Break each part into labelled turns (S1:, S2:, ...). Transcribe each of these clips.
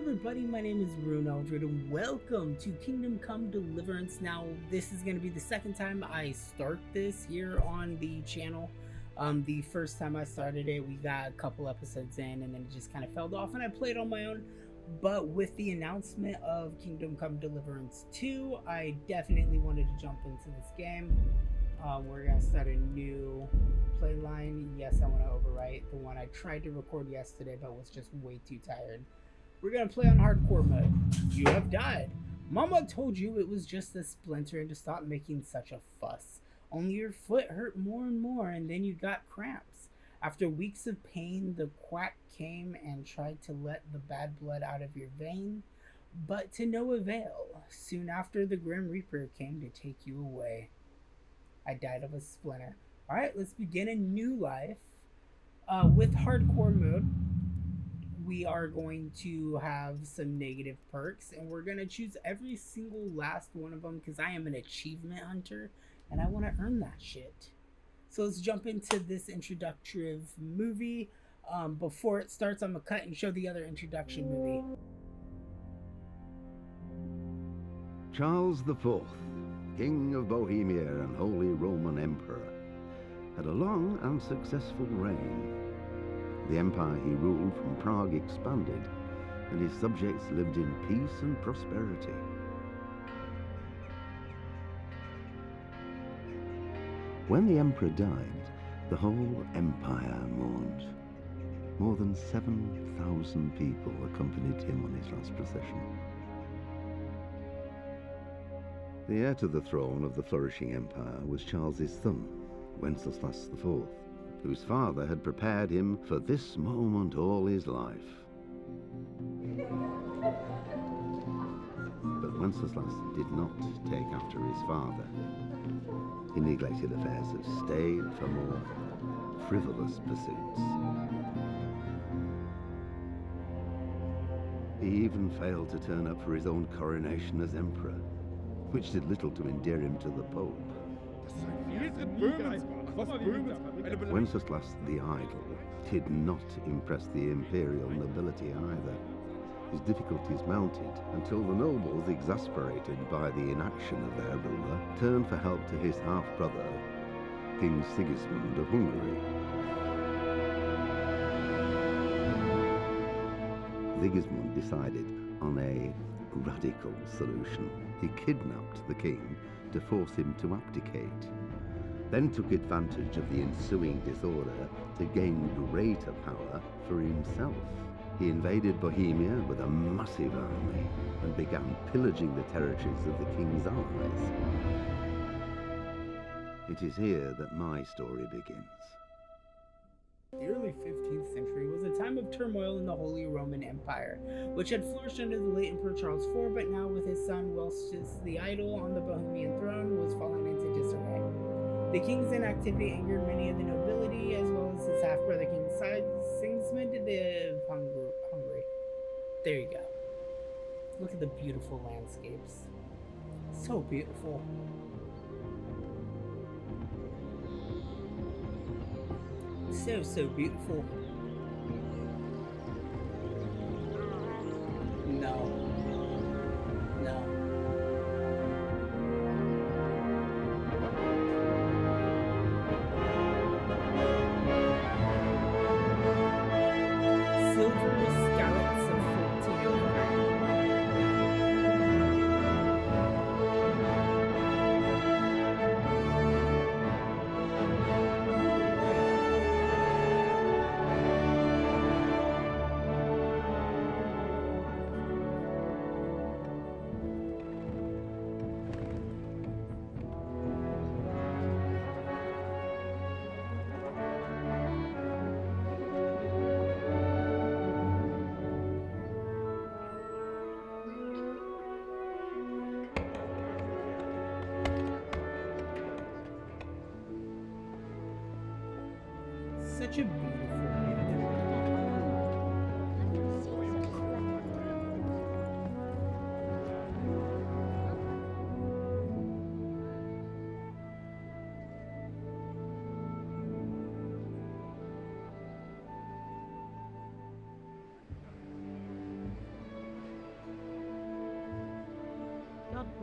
S1: everybody, my name is Ryunn Eldred and welcome to Kingdom Come Deliverance. Now, this is going to be the second time I start this here on the channel. The first time I started it, we got a couple episodes in and then it just kind of fell off and I played on my own. But with the announcement of Kingdom Come Deliverance 2, I definitely wanted to jump into this game. We're going to start a new play line. Yes, I want to overwrite the one I tried to record yesterday but was just way too tired. We're going to play on hardcore mode. You have died. Mama told you it was just a splinter and to stop making such a fuss. Only your foot hurt more and more and then you got cramps. After weeks of pain, the quack came and tried to let the bad blood out of your vein, but to no avail. Soon after, the Grim Reaper came to take you away. I died of a splinter. Alright, let's begin a new life. With hardcore mode, we are going to have some negative perks, and we're going to choose every single last one of them because I am an achievement hunter, and I want to earn that shit. So let's jump into this introductory movie. Before it starts, I'm going to cut and show the other introduction movie.
S2: Charles IV, King of Bohemia and Holy Roman Emperor, had a long and successful reign. The empire he ruled from Prague expanded, and his subjects lived in peace and prosperity. When the emperor died, the whole empire mourned. More than 7,000 people accompanied him on his last procession. The heir to the throne of the flourishing empire was Charles's son, Wenceslas IV, whose father had prepared him for this moment all his life. But Wenceslas did not take after his father. He neglected affairs of state for more frivolous pursuits. He even failed to turn up for his own coronation as emperor, which did little to endear him to the Pope. Wenceslas the Idle did not impress the imperial nobility either. His difficulties mounted until the nobles, exasperated by the inaction of their ruler, turned for help to his half-brother, King Sigismund of Hungary. Sigismund decided on a radical solution. He kidnapped the king to force him to abdicate, then took advantage of the ensuing disorder to gain greater power for himself. He invaded Bohemia with a massive army and began pillaging the territories of the king's allies. It is here that my story begins.
S1: The early 15th century was a time of turmoil in the Holy Roman Empire, which had flourished under the late Emperor Charles IV, but now with his son Wenceslas the Idle on the Bohemian throne was falling into disarray. The king's inactivity angered many of the nobility, as well as his half-brother King Sigismund of Hungary. There you go. Look at the beautiful landscapes. So beautiful. So beautiful. No. Silver Skalitz of 1409. Such a beautiful image.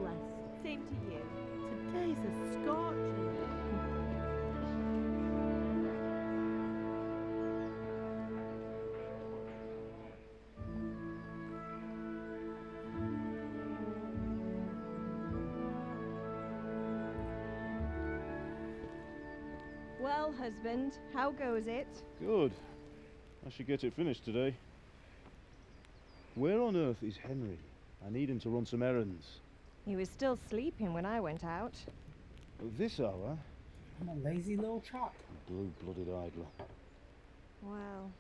S3: blessed. Same to you.
S4: Today's a scorcher.
S3: Well, husband, how goes it?
S5: Good. I should get it finished today. Where on earth is Henry? I need him to run some errands.
S3: He was still sleeping when I went out.
S5: At this hour?
S1: I'm a lazy little chop.
S5: Blue-blooded idler.
S3: Well,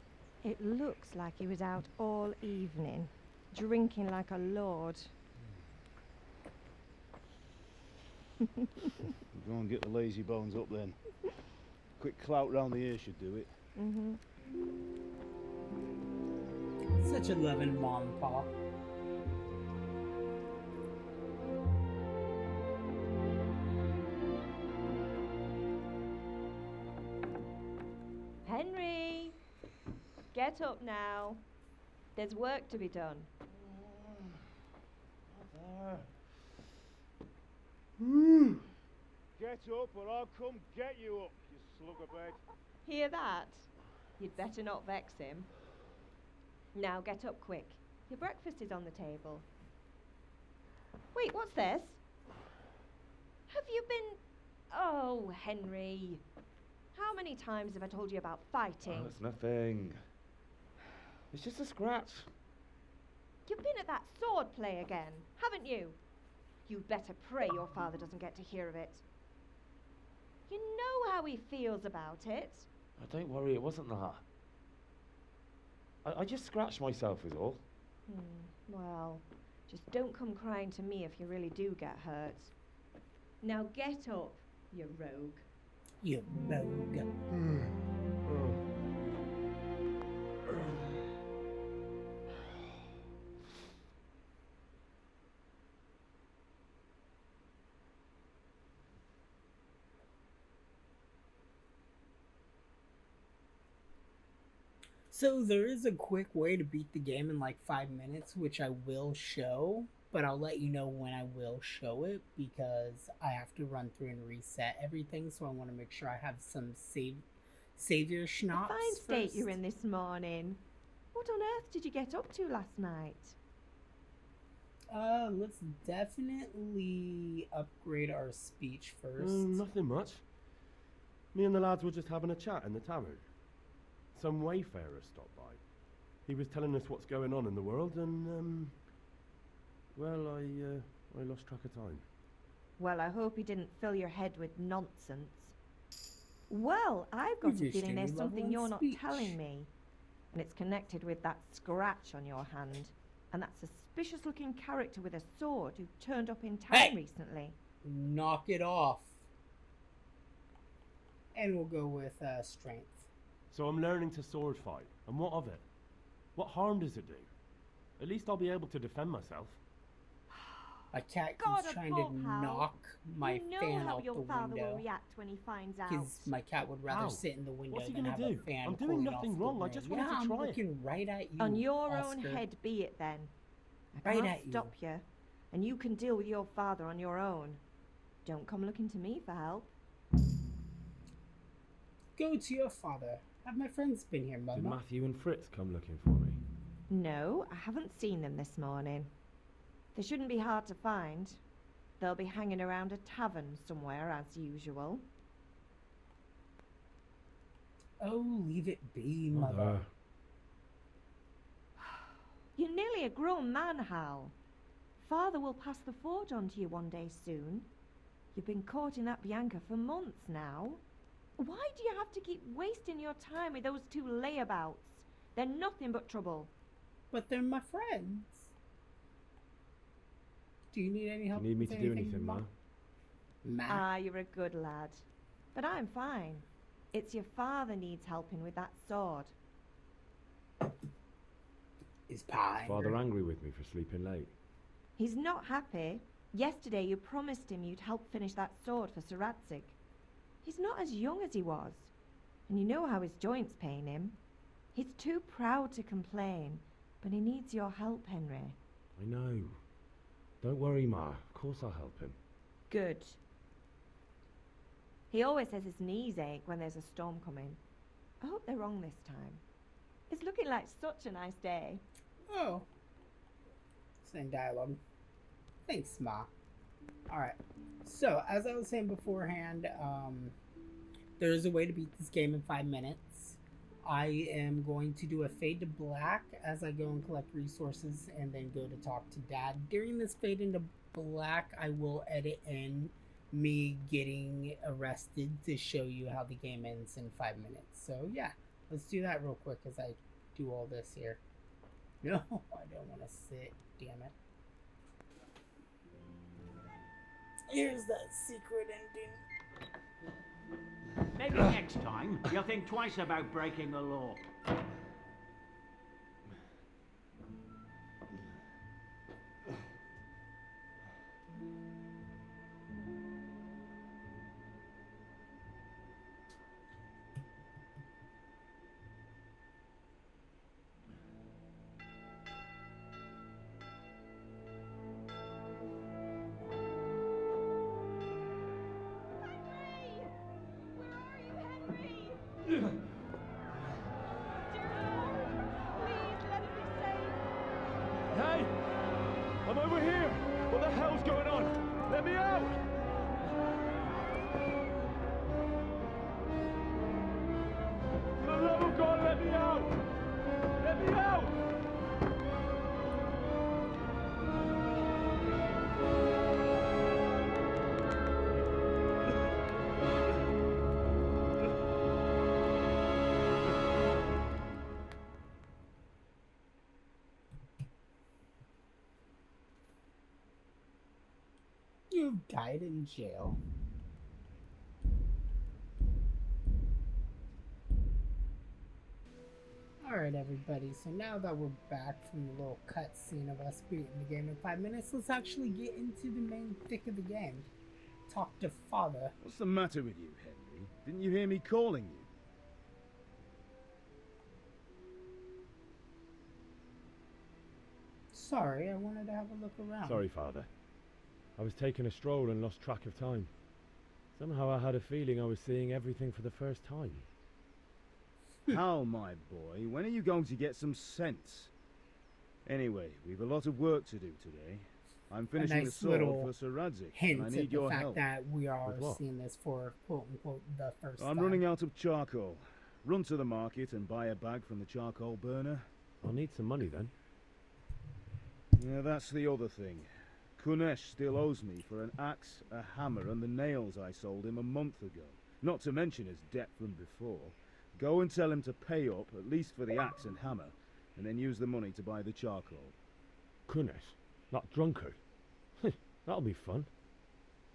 S3: it looks like he was out all evening, drinking like a lord.
S5: Go and get the lazy bones up then. Quick clout round the ear should do it.
S3: Mm-hmm.
S1: Such a loving mom and pop.
S3: Henry! Get up now. There's work to be done.
S5: Get up or I'll come get you up, you slug of bed.
S3: Hear that? You'd better not vex him. Now get up quick. Your breakfast is on the table. Wait, what's this? Have you been... Oh, Henry. How many times have I told you about fighting?
S6: Oh, it's nothing. It's just a scratch.
S3: You've been at that sword play again, haven't you? You'd better pray your father doesn't get to hear of it. You know how he feels about it.
S6: Oh, don't worry, it wasn't that. I just scratched myself is all.
S3: Well, just don't come crying to me if you really do get hurt. Now get up, you rogue.
S1: You rogue. So there is a quick way to beat the game in like 5 minutes, which I will show, but I'll let you know when I will show it because I have to run through and reset everything, so I want to make sure I have some savior schnapps.
S3: A fine state
S1: first.
S3: you're in this morning. What on earth did you get up to last night?
S1: Let's definitely upgrade our speech first.
S4: Nothing much. Me and the lads were just having a chat in the tavern. Some wayfarer stopped by. He was telling us what's going on in the world and, well, I lost track of time.
S3: Well, I hope he didn't fill your head with nonsense. Well, I've got a feeling there's something you're not telling me. And it's connected with that scratch on your hand. And that suspicious-looking character with a sword who turned up in town recently.
S1: Knock it off. And we'll go with strength.
S4: So I'm learning to sword fight, and what of it? What harm does it do? At least I'll be able to defend myself.
S1: My cat
S3: God,
S1: keeps
S3: a
S1: trying to
S3: poor pal.
S1: knock my
S3: You know
S1: fan
S3: how
S1: out
S3: your
S1: the
S3: father will
S1: window.
S3: react when he finds out.
S1: Because my cat would rather
S4: How?
S1: sit in the window
S4: What's he
S1: than
S4: gonna
S1: have
S4: do?
S1: a fan
S4: I'm doing
S1: pulling
S4: nothing
S1: off the
S4: wrong, I
S1: wind.
S4: just wanted to
S1: I'm
S4: try it.
S1: looking right at you,
S3: On your
S1: Oscar.
S3: own head be it then. I
S1: Right
S3: can't
S1: at you.
S3: stop you, and you can deal with your father on your own. Don't come looking to me for help.
S1: Go to your father. Have my friends been here,
S4: Did
S1: Mama?
S4: Matthew and Fritz come looking for me?
S3: No, I haven't seen them this morning. They shouldn't be hard to find. They'll be hanging around a tavern somewhere, as usual.
S1: Oh, leave it be, Mother.
S3: You're nearly a grown man, Hal. Father will pass the forge on to you one day soon. You've been courting that Bianca for months now. Why do you have to keep wasting your time with those two layabouts? They're nothing but trouble.
S1: But they're my friends. Do you need any help?
S4: You need me
S1: with
S4: to do anything, Ma?
S1: Ma?
S3: Ah, you're a good lad. But I'm fine. It's your father needs helping with that sword.
S1: Is pie.
S4: Father angry with me for sleeping late?
S3: He's not happy. Yesterday you promised him you'd help finish that sword for Sir Radzig. He's not as young as he was. And you know how his joints pain him. He's too proud to complain, but he needs your help, Henry.
S4: I know.
S6: Don't worry, Ma. Of course I'll help him.
S3: Good. He always says his knees ache when there's a storm coming. I hope they're wrong this time. It's looking like such a nice day.
S1: Oh. Same dialogue. Thanks, Ma. Alright. So, as I was saying beforehand, there's a way to beat this game in 5 minutes. I am going to do a fade to black as I go and collect resources and then go to talk to Dad. During this fade into black, I will edit in me getting arrested to show you how the game ends in 5 minutes. So yeah, let's do that real quick as I do all this here. No, I don't want to sit, damn it. Here's that secret ending.
S7: Maybe next time you'll think twice about breaking the law.
S4: Hey! I'm over here! What the hell's going on? Let me out! For the love of God, let me out! Let me out!
S1: You died in jail. Alright everybody, so now that we're back from the little cutscene of us beating the game in 5 minutes, let's actually get into the main thick of the game. Talk to Father.
S5: What's the matter with you, Henry? Didn't you hear me calling you?
S1: Sorry, I wanted to have a look around.
S6: Sorry, Father. I was taking a stroll and lost track of time. Somehow I had a feeling I was seeing everything for the first time.
S5: Hal, my boy, when are you going to get some sense? Anyway, we've a lot of work to do today. I'm finishing
S1: nice
S5: the sword
S1: little
S5: for Sir Radzig,
S1: Hint
S5: and I
S1: at
S5: need
S1: the
S5: your
S1: fact
S5: help.
S1: that we are
S6: With what?
S1: seeing this for quote-unquote the first
S5: I'm
S1: time.
S5: running out of charcoal. Run to the market and buy a bag from the charcoal burner.
S6: I'll need some money then.
S5: Yeah, that's the other thing. Kunesh still owes me for an axe, a hammer, and the nails I sold him a month ago. Not to mention his debt from before. Go and tell him to pay up, at least for the axe and hammer, and then use the money to buy the charcoal.
S6: Kunesh? That drunkard? That'll be fun.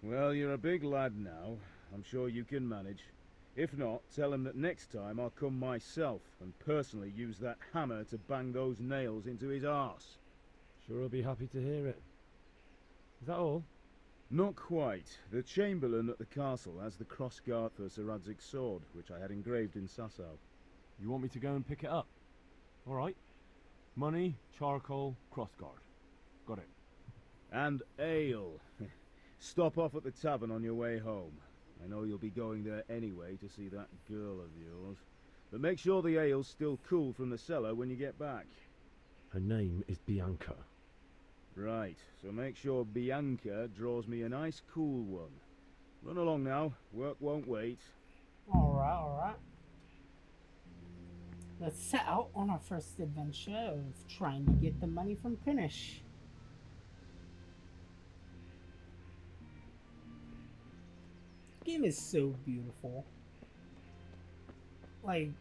S5: Well, you're a big lad now. I'm sure you can manage. If not, tell him that next time I'll come myself and personally use that hammer to bang those nails into his arse.
S6: Sure I'll be happy to hear it. Is that all?
S5: Not quite. The Chamberlain at the castle has the crossguard for Sir Radzig's sword, which I had engraved in Sasau.
S6: You want me to go and pick it up? Alright. Money, charcoal, crossguard. Got it.
S5: And ale. Stop off at the tavern on your way home. I know you'll be going there anyway to see that girl of yours. But make sure the ale's still cool from the cellar when you get back.
S6: Her name is Bianca.
S5: Right, so make sure Bianca draws me a nice cool one. Run along now, work won't wait.
S1: Alright. Let's set out on our first adventure of trying to get the money from Kunesh. The game is so beautiful. Like,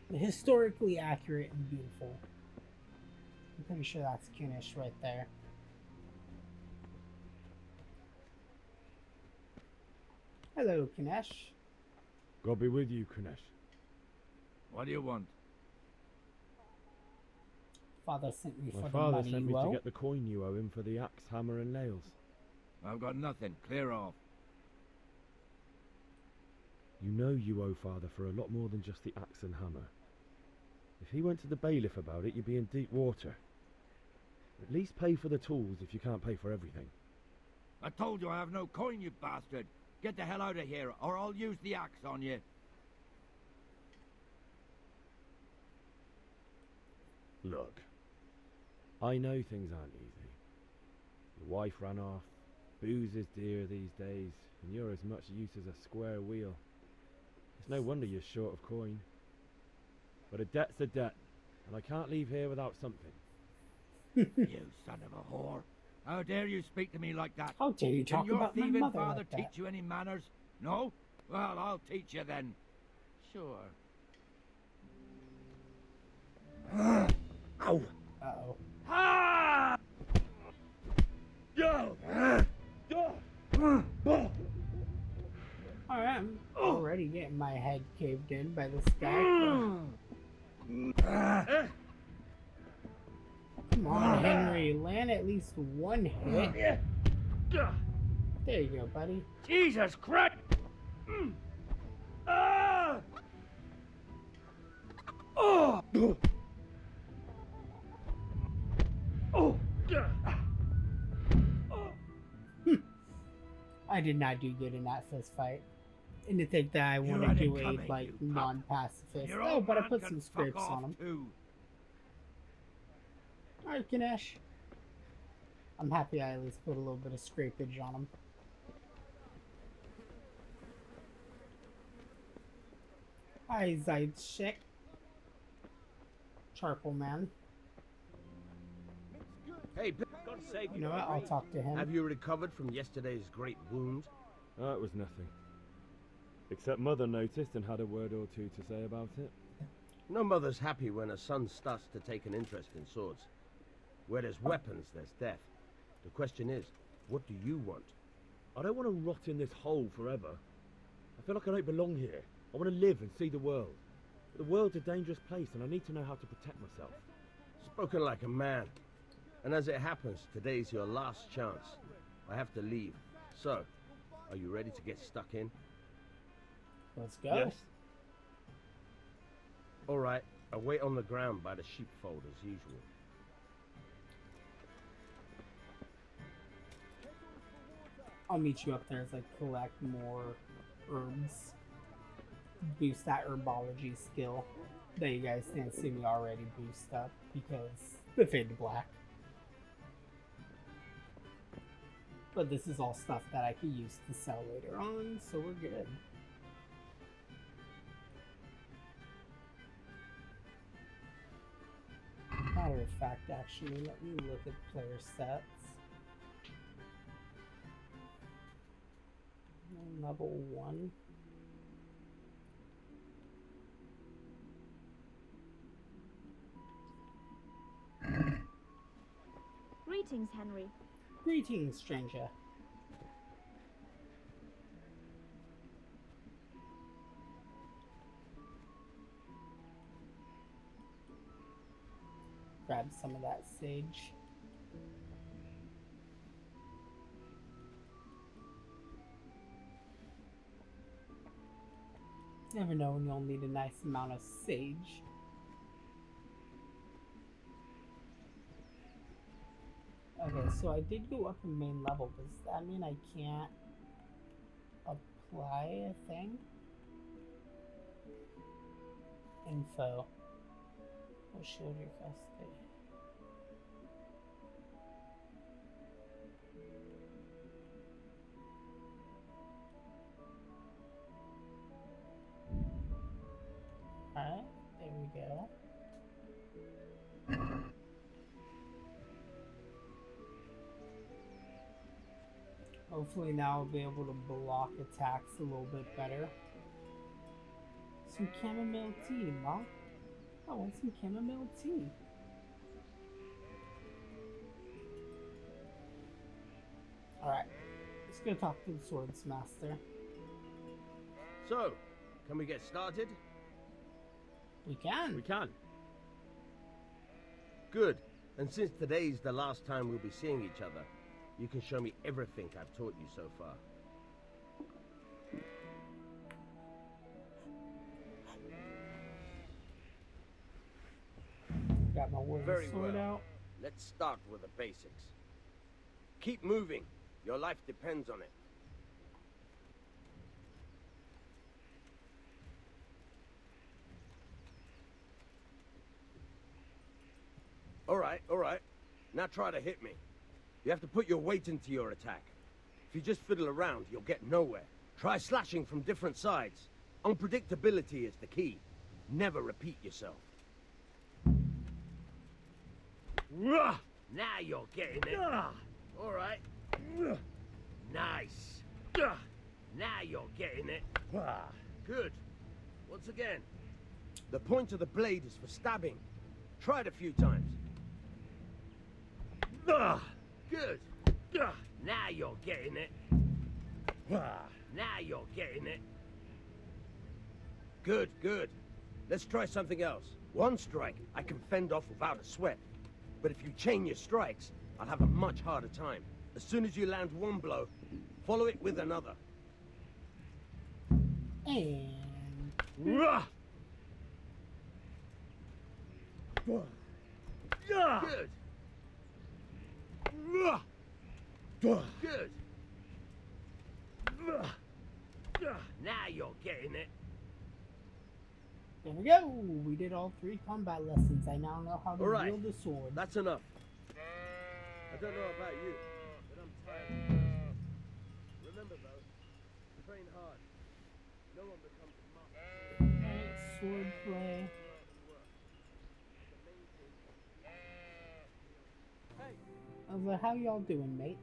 S1: historically accurate and beautiful. I'm pretty sure that's Kunesh right there. Hello, Kunesh.
S6: God be with you, Kunesh.
S8: What do you want?
S1: Father sent me
S6: My
S1: for the
S6: father
S1: money
S6: sent me
S1: you
S6: to
S1: owe.
S6: get the coin you owe him for the axe, hammer and nails.
S8: I've got nothing. Clear off.
S6: You know you owe father for a lot more than just the axe and hammer. If he went to the bailiff about it, you'd be in deep water. At least pay for the tools if you can't pay for everything.
S8: I told you I have no coin, you bastard. Get the hell out of here, or I'll use the axe on you.
S6: Look, I know things aren't easy. Your wife ran off, booze is dear these days, and you're as much use as a square wheel. It's no wonder you're short of coin. But a debt's a debt, and I can't leave here without something.
S8: You son of a whore. How dare you speak to me like that?
S1: How dare you talk
S8: Can
S1: about
S8: your
S1: my
S8: thieving
S1: mother
S8: father
S1: like that?
S8: teach you any manners? No? Well, I'll teach you then. Sure. Ow!
S1: Uh-oh.
S8: Ah! Yo!
S1: Alright, I'm already getting my head caved in by this guy. Come on, Henry, land at least one hit. There you go, buddy.
S8: Jesus Christ! Ah! Oh! Oh!
S1: I did not do good in that fist fight. And to think that I want to do a, like, non-pacifist. Oh, but I put some scrapes on him.
S8: Too.
S1: Alright, Ganesh. I'm happy I at least put a little bit of scrapage on him. Hi, Zaidshik. Charcoal man.
S9: Hey, for God's sake,
S1: You know what? I'll talk to him.
S9: have you recovered from yesterday's great wound?
S6: Oh, it was nothing. Except Mother noticed and had a word or two to say about it.
S9: No mother's happy when her son starts to take an interest in swords. Where there's weapons, there's death. The question is, what do you want?
S6: I don't want to rot in this hole forever. I feel like I don't belong here. I want to live and see the world. But the world's a dangerous place and I need to know how to protect myself.
S9: Spoken like a man. And as it happens, today's your last chance. I have to leave. So, are you ready to get stuck in?
S1: Let's go.
S6: Yes.
S9: All right, I'll wait on the ground by the sheepfold as usual.
S1: I'll meet you up there as I collect more herbs. Boost that herbology skill that you guys didn't see me already boost up because the fade to black. But this is all stuff that I could use to sell later on, so we're good. Matter of fact, actually, let me look at player sets. Level 1.
S10: Greetings, Henry.
S1: Greetings, stranger. Grab some of that sage. Never know when you'll need a nice amount of sage. Okay, so I did go up in main level. Does that mean I can't apply a thing? Info. What shield requested? Alright, there we go. Hopefully now I'll be able to block attacks a little bit better. Some chamomile tea, Ma. I want some chamomile tea. Alright, let's go talk to the swords master.
S9: So, can we get started?
S1: We can.
S6: We can.
S9: Good. And since today's the last time we'll be seeing each other, you can show me everything I've taught you so far.
S1: Got my wooden
S9: Very
S1: sword
S9: well.
S1: out.
S9: Let's start with the basics. Keep moving. Your life depends on it. All right. Now try to hit me. You have to put your weight into your attack. If you just fiddle around, you'll get nowhere. Try slashing from different sides. Unpredictability is the key. Never repeat yourself. Now you're getting it. All right. Nice. Now you're getting it. Good. Once again. The point of the blade is for stabbing. Try it a few times. Good. Now you're getting it. Now you're getting it. Good. Let's try something else. One strike I can fend off without a sweat. But if you chain your strikes, I'll have a much harder time. As soon as you land one blow, follow it with another.
S1: And...
S9: Good. Good. Now you're getting it.
S1: There we go. We did all 3 combat lessons. I now know how to wield the sword.
S9: That's enough. I don't know about you, but I'm tired. Remember though, train hard. No one becomes a master.
S1: Sword play. How y'all doing, mates?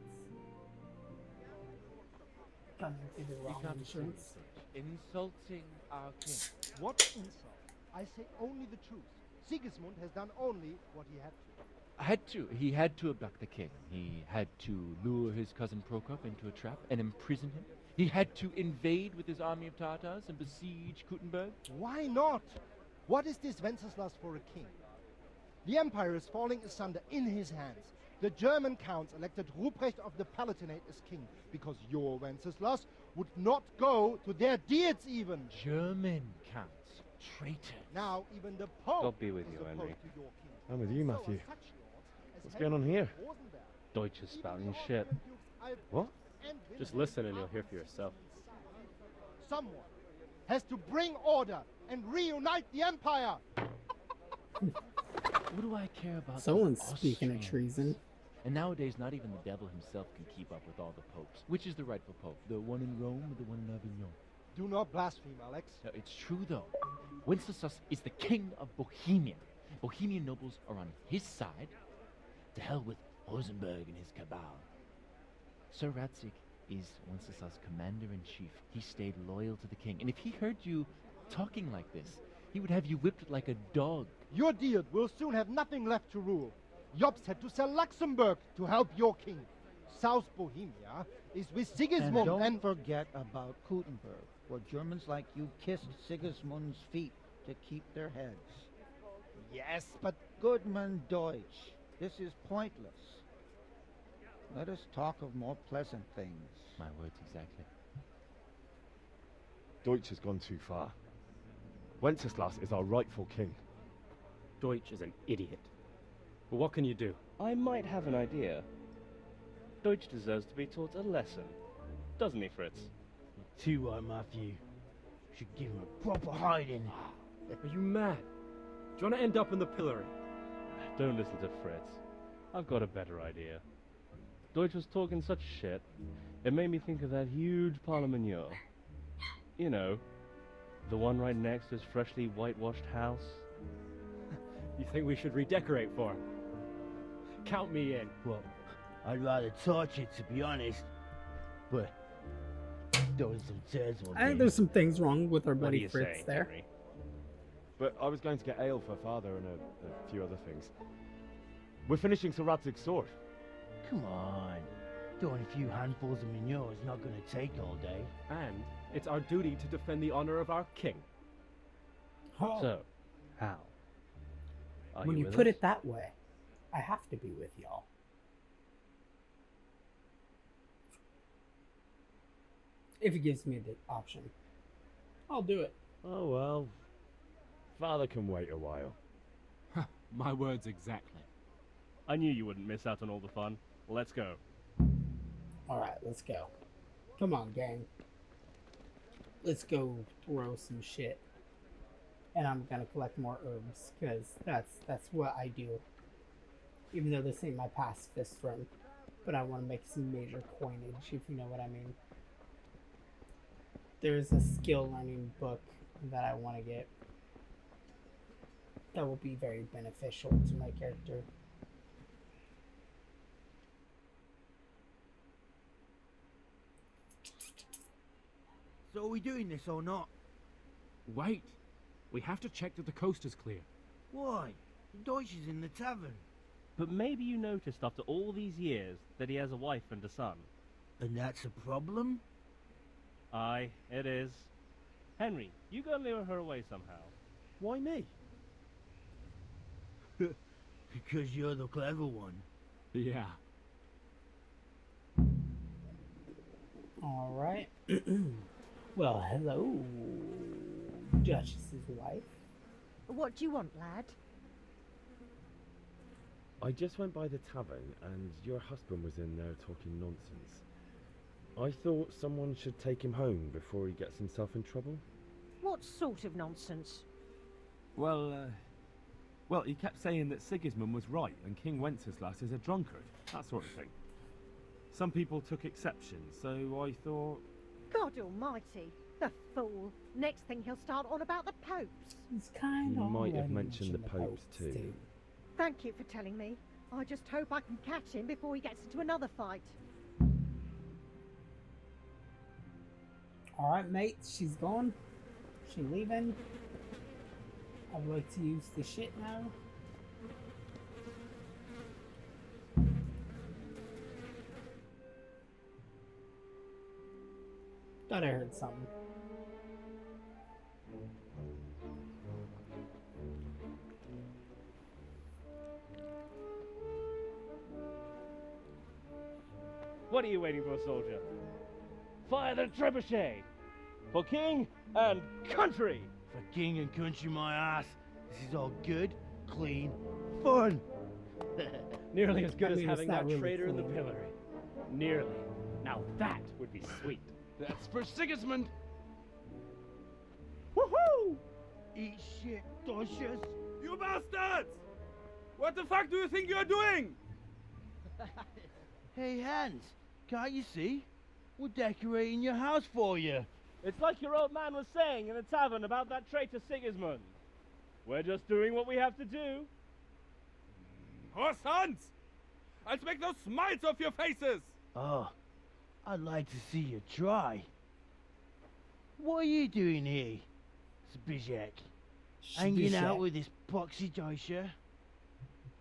S1: Coming to the wrong entrance.
S11: Insulting our king.
S12: What insult? I say only the truth. Sigismund has done only what he had to.
S11: He had to abduct the king. He had to lure his cousin Prokop into a trap and imprison him. He had to invade with his army of Tartars and besiege Kuttenberg.
S12: Why not? What is this Wenceslas for a king? The empire is falling asunder in his hands. The German counts elected Ruprecht of the Palatinate as king because your Wenceslas would not go to their deeds even.
S11: German counts. Traitor.
S12: Now even the Pope
S6: God be with
S12: is
S6: you,
S12: opposed
S6: Henry.
S12: to your king.
S6: I'm with you, Matthew.
S12: So, such lords as
S6: What's going on
S12: Henry
S6: here?
S12: Rosenberg,
S6: Deutsch is spouting
S12: even
S6: shit.
S12: the Dukes Albrecht
S6: What?
S12: and
S6: Just
S12: Wilhelm
S6: listen and you'll
S12: are
S6: hear for yourself.
S12: Someone has to bring order and reunite the empire.
S11: What do I care about?
S1: Someone's
S11: the
S1: speaking of
S11: Austrians?
S1: treason.
S11: And nowadays, not even the devil himself can keep up with all the popes. Which is the rightful pope? The one in Rome or the one in Avignon?
S12: Do not blaspheme, Alex.
S11: No, it's true, though. Wenceslas is the king of Bohemia. Bohemian nobles are on his side. To hell with Rosenberg and his cabal. Sir Radzig is Wenceslas' commander-in-chief. He stayed loyal to the king. And if he heard you talking like this, he would have you whipped like a dog.
S12: Your deed will soon have nothing left to rule. Jobst had to sell Luxembourg to help your king. South Bohemia is with Sigismund
S13: And don't forget about Kuttenberg, where Germans like you kissed Sigismund's feet to keep their heads.
S12: Yes, but
S13: Goodman Deutsch, this is pointless. Let us talk of more pleasant things.
S11: My words exactly.
S6: Deutsch has gone too far. Wenceslas is our rightful king.
S14: Deutsch is an idiot. But what can you do?
S15: I might have an idea. Deutsch deserves to be taught a lesson. Doesn't he, Fritz?
S16: Too right, Matthew. Should give him a proper hiding.
S14: Are you mad? Do you want to end up in the pillory?
S15: Don't listen to Fritz. I've got a better idea. Deutsch was talking such shit, it made me think of that huge parliament. You know, the one right next to his freshly whitewashed house.
S14: You think we should redecorate for him? Count me in.
S16: Well, I'd rather torch it, to be honest. But those some terrible
S1: I think there's some things wrong with our buddy
S15: What do you
S1: Fritz
S15: say,
S1: there.
S15: Henry?
S6: But I was going to get ale for father and a few other things. We're finishing Sir Radzig's sword.
S16: Come on. Doing a few handfuls of manure is not going to take all day.
S14: And it's our duty to defend the honor of our king.
S1: Oh.
S15: So, how? Are
S1: When you
S15: with
S1: put
S15: us?
S1: it that way, I have to be with y'all. If it gives me the option, I'll do it.
S6: Oh well. Father can wait a while.
S14: My words exactly.
S15: I knew you wouldn't miss out on all the fun. Let's go.
S1: Alright, let's go. Come on, gang. Let's go throw some shit. And I'm gonna collect more herbs, because that's what I do. Even though this ain't my pacifist run. But I want to make some major coinage, if you know what I mean. There's a skill learning book that I want to get. That will be very beneficial to my character.
S8: So are we doing this or not?
S17: Wait. We have to check that the coast is clear.
S8: Why? Deutsch is in the tavern.
S15: But maybe you noticed after all these years that he has a wife and a son.
S8: And that's a problem?
S15: Aye, it is. Henry, you go and lure her away somehow.
S17: Why me?
S8: Because you're the clever one.
S17: Yeah.
S1: Alright. Well, hello, Duchess's wife.
S3: What do you want, lad?
S6: I just went by the tavern and your husband was in there talking nonsense. I thought someone should take him home before he gets himself in trouble.
S3: What sort of nonsense?
S17: Well, he kept saying that Sigismund was right and King Wenceslas is a drunkard, that sort of thing. Some people took exception, so I thought...
S3: God almighty, the fool. Next thing he'll start on about the popes.
S1: It's kind
S6: You
S1: of
S6: might have mentioned the popes too.
S3: Thank you for telling me. I just hope I can catch him before he gets into another fight.
S1: Alright, mate, she's gone. She leaving. I would like to use the shit now. Thought I heard something.
S15: What are you waiting for, soldier? Fire the trebuchet! For king and country!
S16: For king and country, my ass. This is all good, clean, fun.
S14: Nearly as good
S1: I mean,
S14: as
S1: it's
S14: having
S1: not
S14: that
S1: really
S14: traitor in the
S1: clean.
S14: pillory. Nearly. Now that would be sweet.
S17: That's for Sigismund!
S16: Woohoo! Eat shit, Duchess.
S17: You bastards! What the fuck do you think you're doing?
S16: Hey, Hans, can't you see? We're decorating your house for you.
S15: It's like your old man was saying in the tavern about that traitor Sigismund. We're just doing what we have to do.
S17: Horse Hans! I'll make those smiles off your faces!
S16: Oh, I'd like to see you try. What are you doing here, Zbyszek? Hanging out with this poxy Deutscher?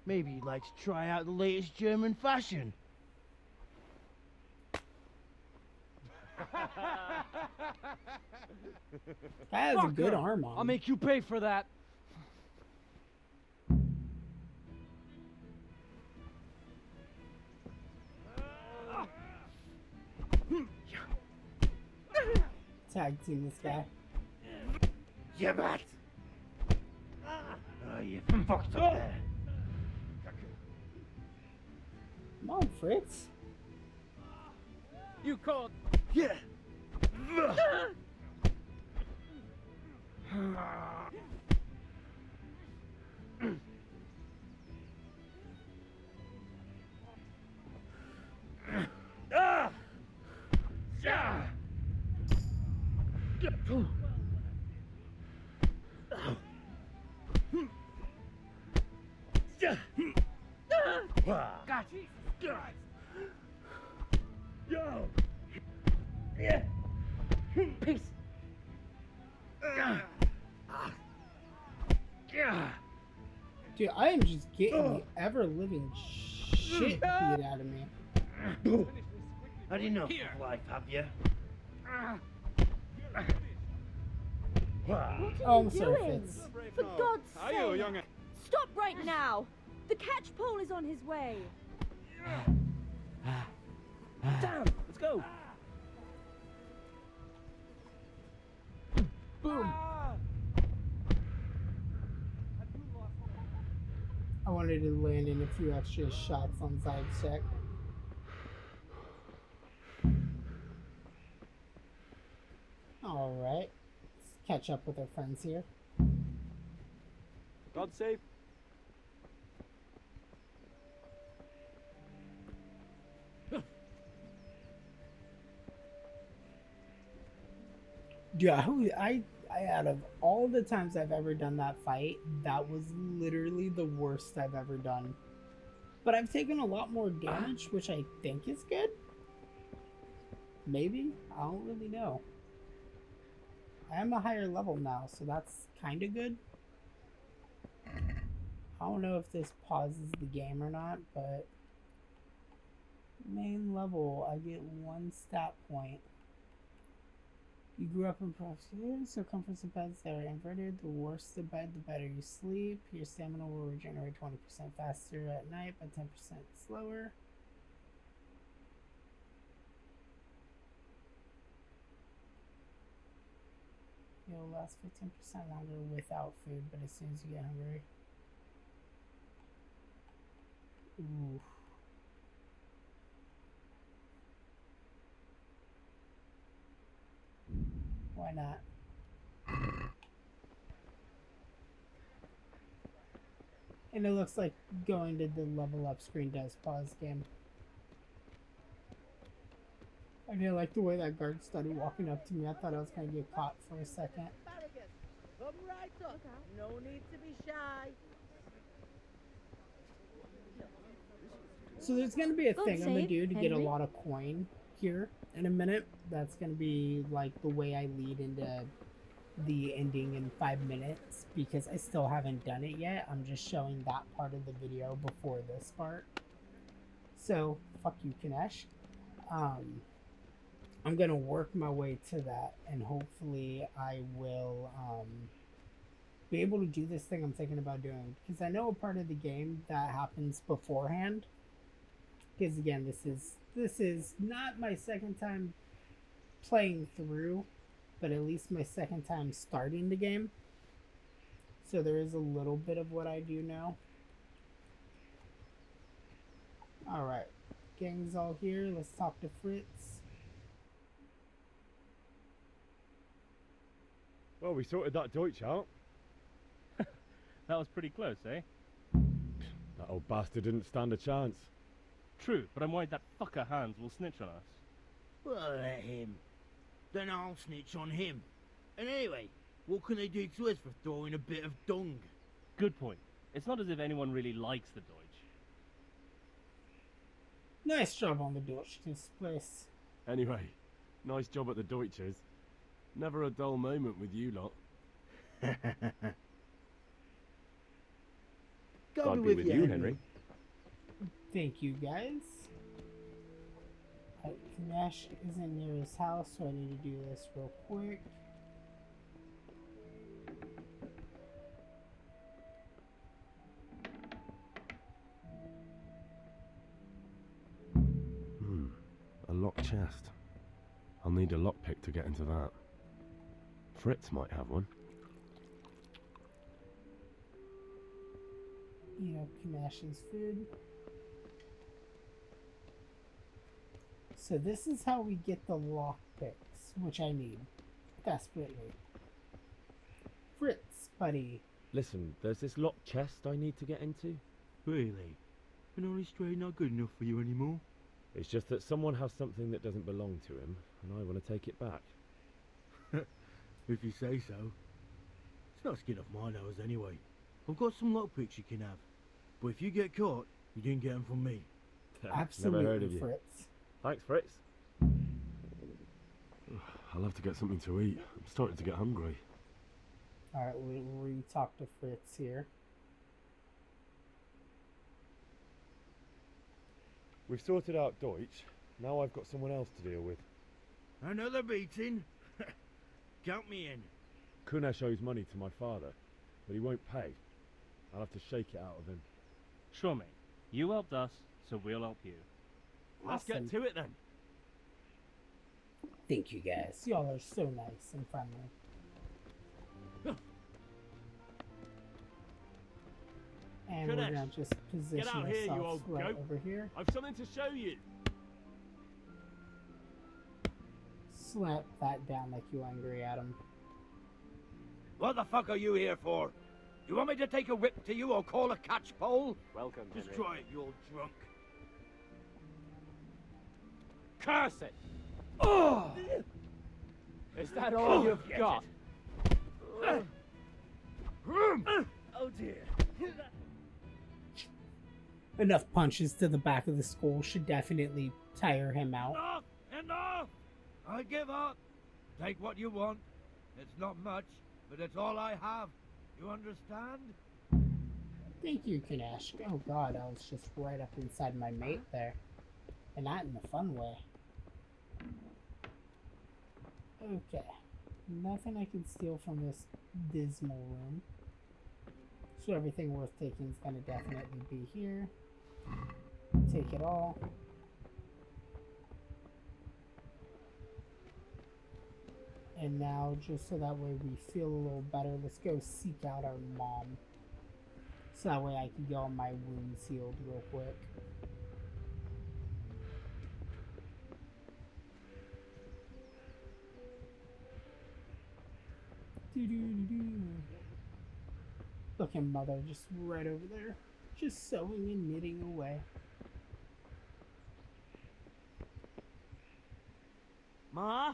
S16: Maybe you'd like to try out the latest German fashion.
S1: That has a good arm on.
S17: I'll make you pay for that.
S1: Tag team this guy.
S16: You bat! Oh, you fucked up there.
S1: Come on, Fritz.
S17: You called.
S16: Yeah.
S17: God,
S16: Yo. Yeah.
S17: peace.
S1: Dude, I am just getting the ever living shit beat out of me.
S16: Had enough of life, have you?
S10: What are
S1: Oh,
S10: you
S1: I'm sorry,
S10: doing?
S1: Fitz.
S10: For God's
S17: Are you,
S10: sake!
S17: young?
S10: Stop right now! The catch pole is on his way.
S15: Damn, let's go.
S1: Boom. I wanted wanted to land in a few extra shots on side check. Alright. Let's catch up with our friends here.
S17: God save.
S1: Yeah, I out of all the times I've ever done that fight, that was literally the worst I've ever done. But I've taken a lot more damage, which I think is good. Maybe? I don't really know. I am a higher level now, so that's kind of good. I don't know if this pauses the game or not, but main level, I get 1 stat point. You grew up in proximity, so comforts of beds that are inverted. The worse the bed, the better you sleep. Your stamina will regenerate 20% faster at night, but 10% slower. You'll last 15% longer without food, but as soon as you get hungry. Ooh. Why not? And it looks like going to the level up screen does pause game. I didn't like the way that guard started walking up to me. I thought I was going to get caught for a second.
S18: Come right up. No need to be shy.
S1: So there's going to be a thing I'm going to do to get a lot of coin here in a minute. That's going to be like the way I lead into the ending in 5 minutes, because I still haven't done it yet. I'm just showing that part of the video before this part. So, fuck you, Kinesh. I'm going to work my way to that, and hopefully I will be able to do this thing I'm thinking about doing, because I know a part of the game that happens beforehand. Because again, this is not my second time playing through, but at least my second time starting the game. So there is a little bit of what I do know. Alright, gang's all here. Let's talk to Fritz.
S5: Well, we sorted that Deutsch out.
S15: That was pretty close, eh?
S5: That old bastard didn't stand a chance.
S15: True, but I'm worried that fucker Hans will snitch on us.
S16: Well, let him. Then I'll snitch on him. And anyway, what can they do to us for throwing a bit of dung?
S15: Good point. It's not as if anyone really likes the Deutsch.
S1: Nice job on the Deutsch this place.
S4: Anyway, nice job at the Deutsches. Never a dull moment with you lot.
S5: God be with you, Henry.
S1: Thank you, guys. Nash isn't near his house, so I need to do this real quick.
S4: A locked chest. I'll need a lockpick to get into that. Fritz might have one.
S1: You know, Kanash's food. So this is how we get the lockpicks, which I need desperately. Fritz, buddy.
S6: Listen, there's this locked chest I need to get into.
S16: Really? And only straight not good enough for you anymore?
S6: It's just that someone has something that doesn't belong to him, and I want to take it back.
S16: If you say so. It's not skin off my nose anyway. I've got some lockpicks you can have. But if you get caught, you didn't get them from me.
S1: Absolutely,
S6: Never heard of you.
S1: Fritz.
S6: Thanks, Fritz.
S4: I'll have to get something to eat. I'm starting to get hungry.
S1: Alright, we talk to Fritz here.
S5: We've sorted out Deutsch. Now I've got someone else to deal with.
S16: Another beating? Count me in.
S5: Kunesh owes money to my father, but he won't pay. I'll have to shake it out of him.
S15: Sure, mate. You helped us, so we'll help you.
S17: Let's get to it then.
S1: Thank you, guys. Y'all are so nice and friendly. And we're gonna just position
S17: Get out here, you
S1: ourselves
S17: old
S1: right
S17: goat.
S1: over here.
S17: I've something to show you.
S1: Slap that down like you angry at him.
S8: What the fuck are you here for? Do you want me to take a whip to you or call a catch pole?
S14: Welcome,
S8: Just
S14: Henry.
S8: try it, you old drunk.
S14: Curse it! Oh! Is that all you've got?
S16: Oh dear.
S1: Enough punches to the back of the skull should definitely tire him out.
S8: Enough! Enough! I give up. Take what you want. It's not much, but it's all I have. You understand?
S1: Thank you, Kanesh. Oh god, I was just right up inside my mate there. And not in a fun way. Okay. Nothing I can steal from this dismal room. So everything worth taking is going to definitely be here. Take it all. And now, just so that way we feel a little better, let's go seek out our mom. So that way I can get all my wounds healed real quick. Look at Mother just right over there. Just sewing and knitting away.
S17: Ma?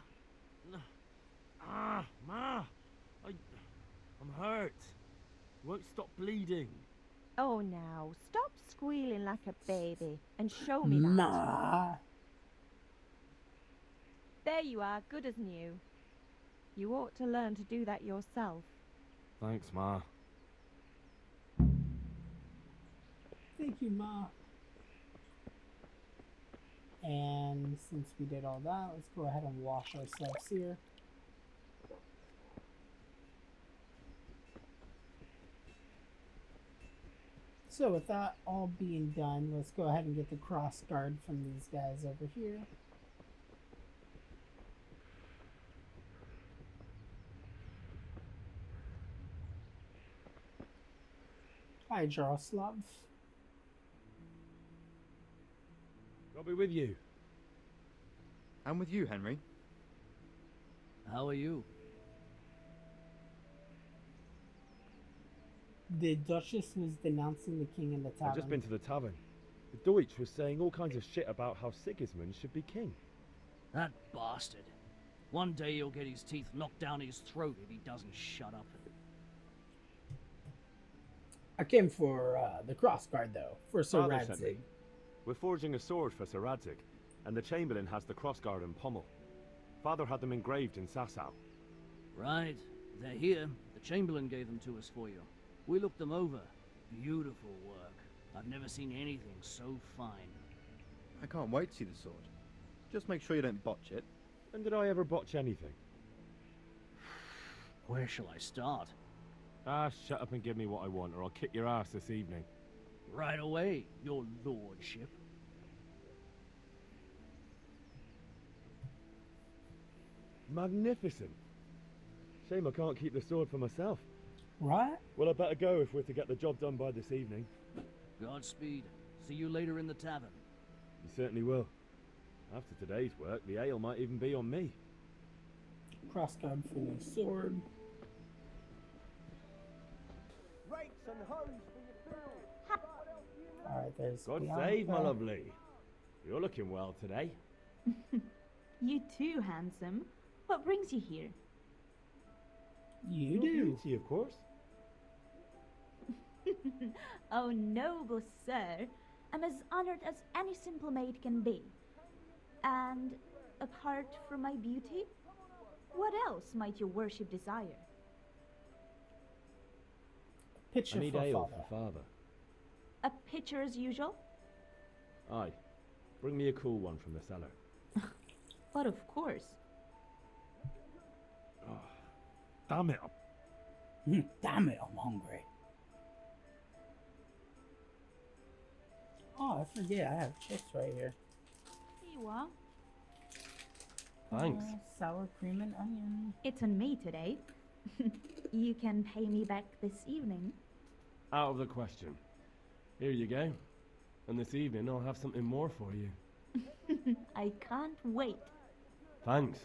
S17: Ma! I'm hurt. Won't stop bleeding.
S3: Oh, now, stop squealing like a baby and show me that.
S1: Ma!
S3: There you are, good as new. You ought to learn to do that yourself.
S17: Thanks, Ma.
S1: Thank you, Ma. And since we did all that, let's go ahead and wash ourselves here. So with that all being done, let's go ahead and get the cross guard from these guys over here. Hi, Jaroslav.
S17: I'll be with you.
S19: I'm with you, Henry.
S16: How are you?
S1: The Duchess was denouncing the king in the tavern.
S6: I've just been to the tavern. The Deutsch was saying all kinds of shit about how Sigismund should be king.
S16: That bastard. One day he'll get his teeth knocked down his throat if he doesn't shut up.
S1: I came for the cross guard, though, for Sir
S17: Father
S1: Radzig.
S17: sent me. We're forging a sword for Sir Radzig, and the Chamberlain has the crossguard and pommel. Father had them engraved in Sasau.
S16: Right. They're here. The Chamberlain gave them to us for you. We looked them over. Beautiful work. I've never seen anything so fine.
S19: I can't wait to see the sword. Just make sure you don't botch it.
S6: When did I ever botch anything?
S16: Where shall I start?
S17: Ah, shut up and give me what I want, or I'll kick your ass this evening.
S16: Right away, your lordship.
S6: Magnificent. Shame I can't keep the sword for myself.
S1: Right?
S6: Well, I better go if we're to get the job done by this evening.
S16: Godspeed. See you later in the tavern.
S6: You certainly will. After today's work, the ale might even be on me.
S1: Cross guard for your sword. Alright, there's
S17: God
S1: Bianca.
S17: save, my lovely. You're looking well today.
S10: You too, handsome. What brings you here?
S1: You
S17: Your
S1: do.
S17: beauty, of course.
S10: Oh, noble sir. I'm as honored as any simple maid can be. And apart from my beauty, what else might your worship desire?
S1: Picture
S6: I need
S1: for
S6: ale
S1: father.
S6: for father.
S10: A pitcher as usual?
S6: Aye. Bring me a cool one from the cellar.
S10: But of course.
S17: Damn it.
S1: Damn it, I'm hungry. Oh, I forget, I have chips right here.
S10: Here you are.
S17: Thanks.
S1: Oh, sour cream and onion.
S10: It's on me today. You can pay me back this evening.
S17: Out of the question. Here you go. And this evening I'll have something more for you.
S10: I can't wait.
S17: Thanks.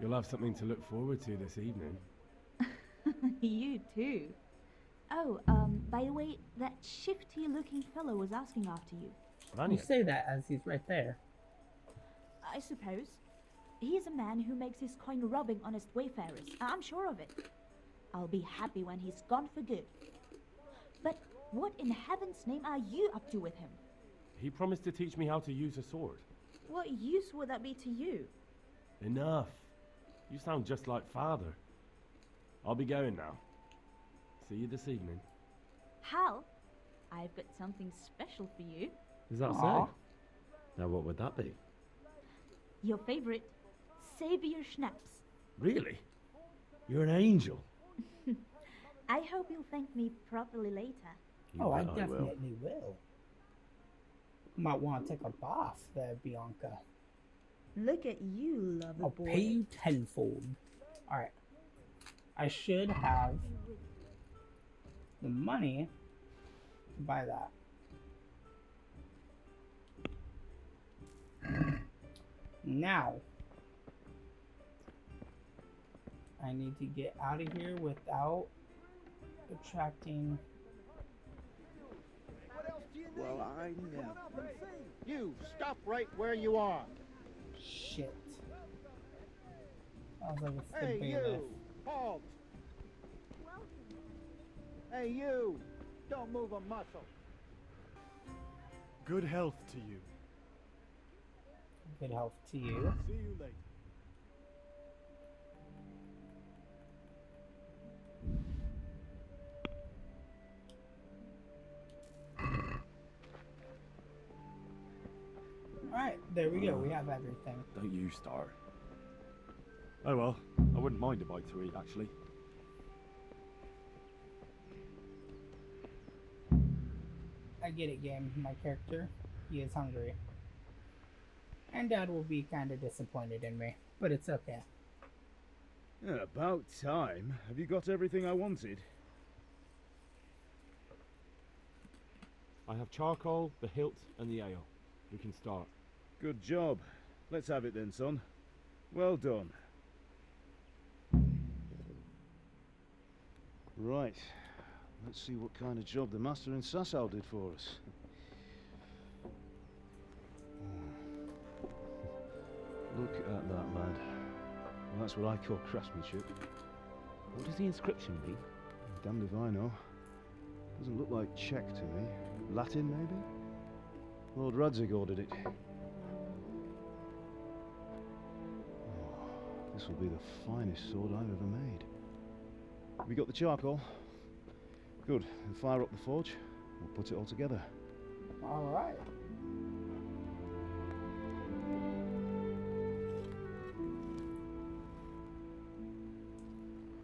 S17: You'll have something to look forward to this evening.
S10: You too. Oh, by the way, that shifty-looking fellow was asking after you.
S1: You say that as he's right there.
S10: I suppose. He is a man who makes his coin robbing honest wayfarers. I'm sure of it. I'll be happy when he's gone for good. But what in heaven's name are you up to with him?
S17: He promised to teach me how to use a sword.
S10: What use would that be to you?
S17: Enough. You sound just like father. I'll be going now. See you this evening.
S10: Hal, I've got something special for you.
S6: Is that so? Now what would that be?
S10: Your favorite, Savior Schnapps.
S6: Really? You're an angel.
S10: I hope you'll thank me properly later.
S1: Oh, I definitely will. Might want to take a bath there, Bianca.
S10: Look at you, lover
S1: I'll
S10: boy.
S1: pay you tenfold. Alright. I should have the money to buy that. Now, I need to get out of here without attracting...
S12: Well, I never. You, stop right where you are.
S1: Shit. I was like, it's the
S12: Hey,
S1: bailiff.
S12: you! Halt! Hey, you! Don't move a muscle.
S5: Good health to you.
S1: Good health to you.
S5: See you later.
S1: Alright, there we go. We have everything.
S17: Don't you start. Oh well, I wouldn't mind a bite to eat, actually.
S1: I get it, game. My character, he is hungry. And Dad will be kind of disappointed in me, but it's okay.
S5: About time. Have you got everything I wanted?
S17: I have charcoal, the hilt, and the ale. We can start.
S5: Good job. Let's have it then, son. Well done. Right. Let's see what kind of job the master in Sasau did for us. Look at that, lad. Well, that's what I call craftsmanship.
S6: What does the inscription mean?
S5: Damned if I know. Doesn't look like Czech to me. Latin, maybe? Lord Radzig ordered it. Oh, this will be the finest sword I've ever made. We got the charcoal? Good. Then fire up the forge. We'll put it all together.
S1: Alright.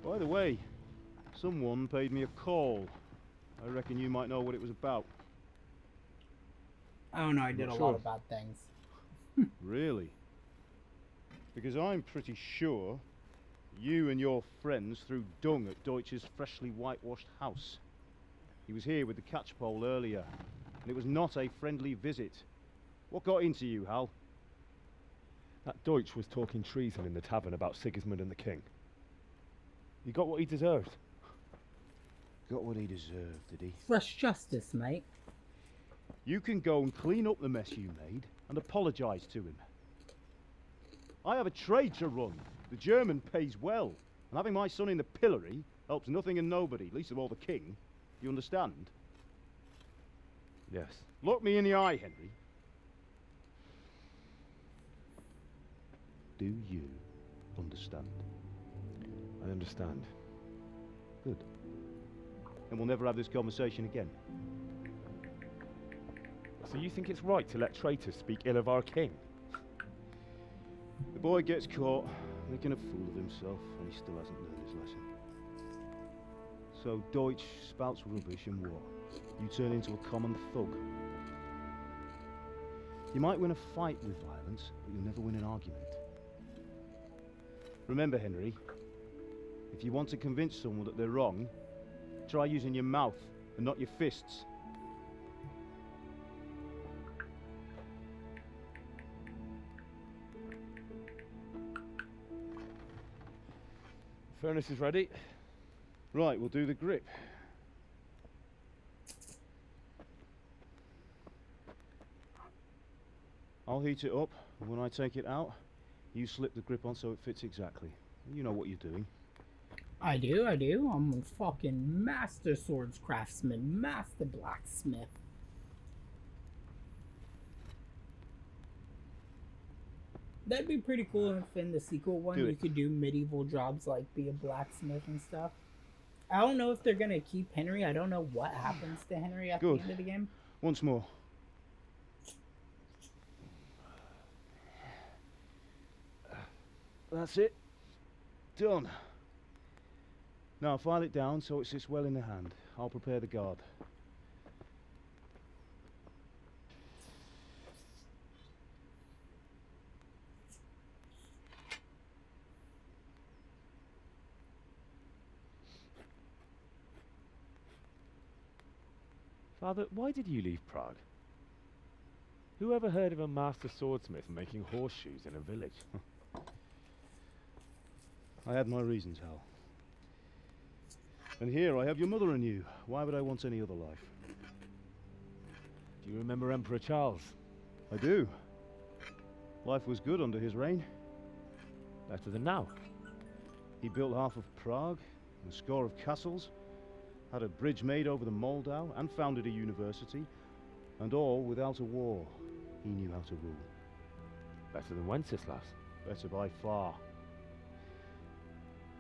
S5: By the way, someone paid me a call. I reckon you might know what it was about.
S1: I don't know, I did
S5: Not
S1: a
S5: sure.
S1: lot of bad things.
S5: Really? Because I'm pretty sure you and your friends threw dung at Deutsch's freshly whitewashed house. He was here with the catchpole earlier, and it was not a friendly visit. What got into you, Hal?
S6: That Deutsch was talking treason in the tavern about Sigismund and the king. He got what he deserved.
S5: Got what he deserved, did he?
S1: Fresh justice, mate.
S5: You can go and clean up the mess you made and apologise to him. I have a trade to run. The German pays well, and having my son in the pillory helps nothing and nobody, least of all the king. You understand?
S6: Yes.
S5: Look me in the eye, Henry. Do you understand?
S6: I understand.
S5: Good. And we'll never have this conversation again.
S6: So you think it's right to let traitors speak ill of our king?
S5: The boy gets caught, making a fool of himself, and he still hasn't learned his lesson. So Deutsch spouts rubbish and what? You turn into a common thug. You might win a fight with violence, but you'll never win an argument. Remember, Henry, if you want to convince someone that they're wrong, try using your mouth and not your fists.
S6: Furnace is ready.
S5: Right, we'll do the grip. I'll heat it up, and when I take it out, you slip the grip on so it fits exactly. You know what you're doing.
S1: I do. I'm a fucking master swords craftsman, master blacksmith. That'd be pretty cool if in the sequel one you could do medieval jobs like be a blacksmith and stuff. I don't know if they're gonna keep Henry. I don't know what happens to Henry at the end of the game.
S5: Once more. That's it. Done. Now file it down so it sits well in the hand. I'll prepare the guard.
S6: Father, why did you leave Prague? Who ever heard of a master swordsmith making horseshoes in a village?
S5: I had my reasons, Hal. And here I have your mother and you. Why would I want any other life?
S6: Do you remember Emperor Charles?
S5: I do. Life was good under his reign.
S6: Better than now.
S5: He built half of Prague, and a score of castles, had a bridge made over the Moldau, and founded a university, and all without a war. He knew how to rule.
S6: Better than Wenceslas.
S5: Better by far.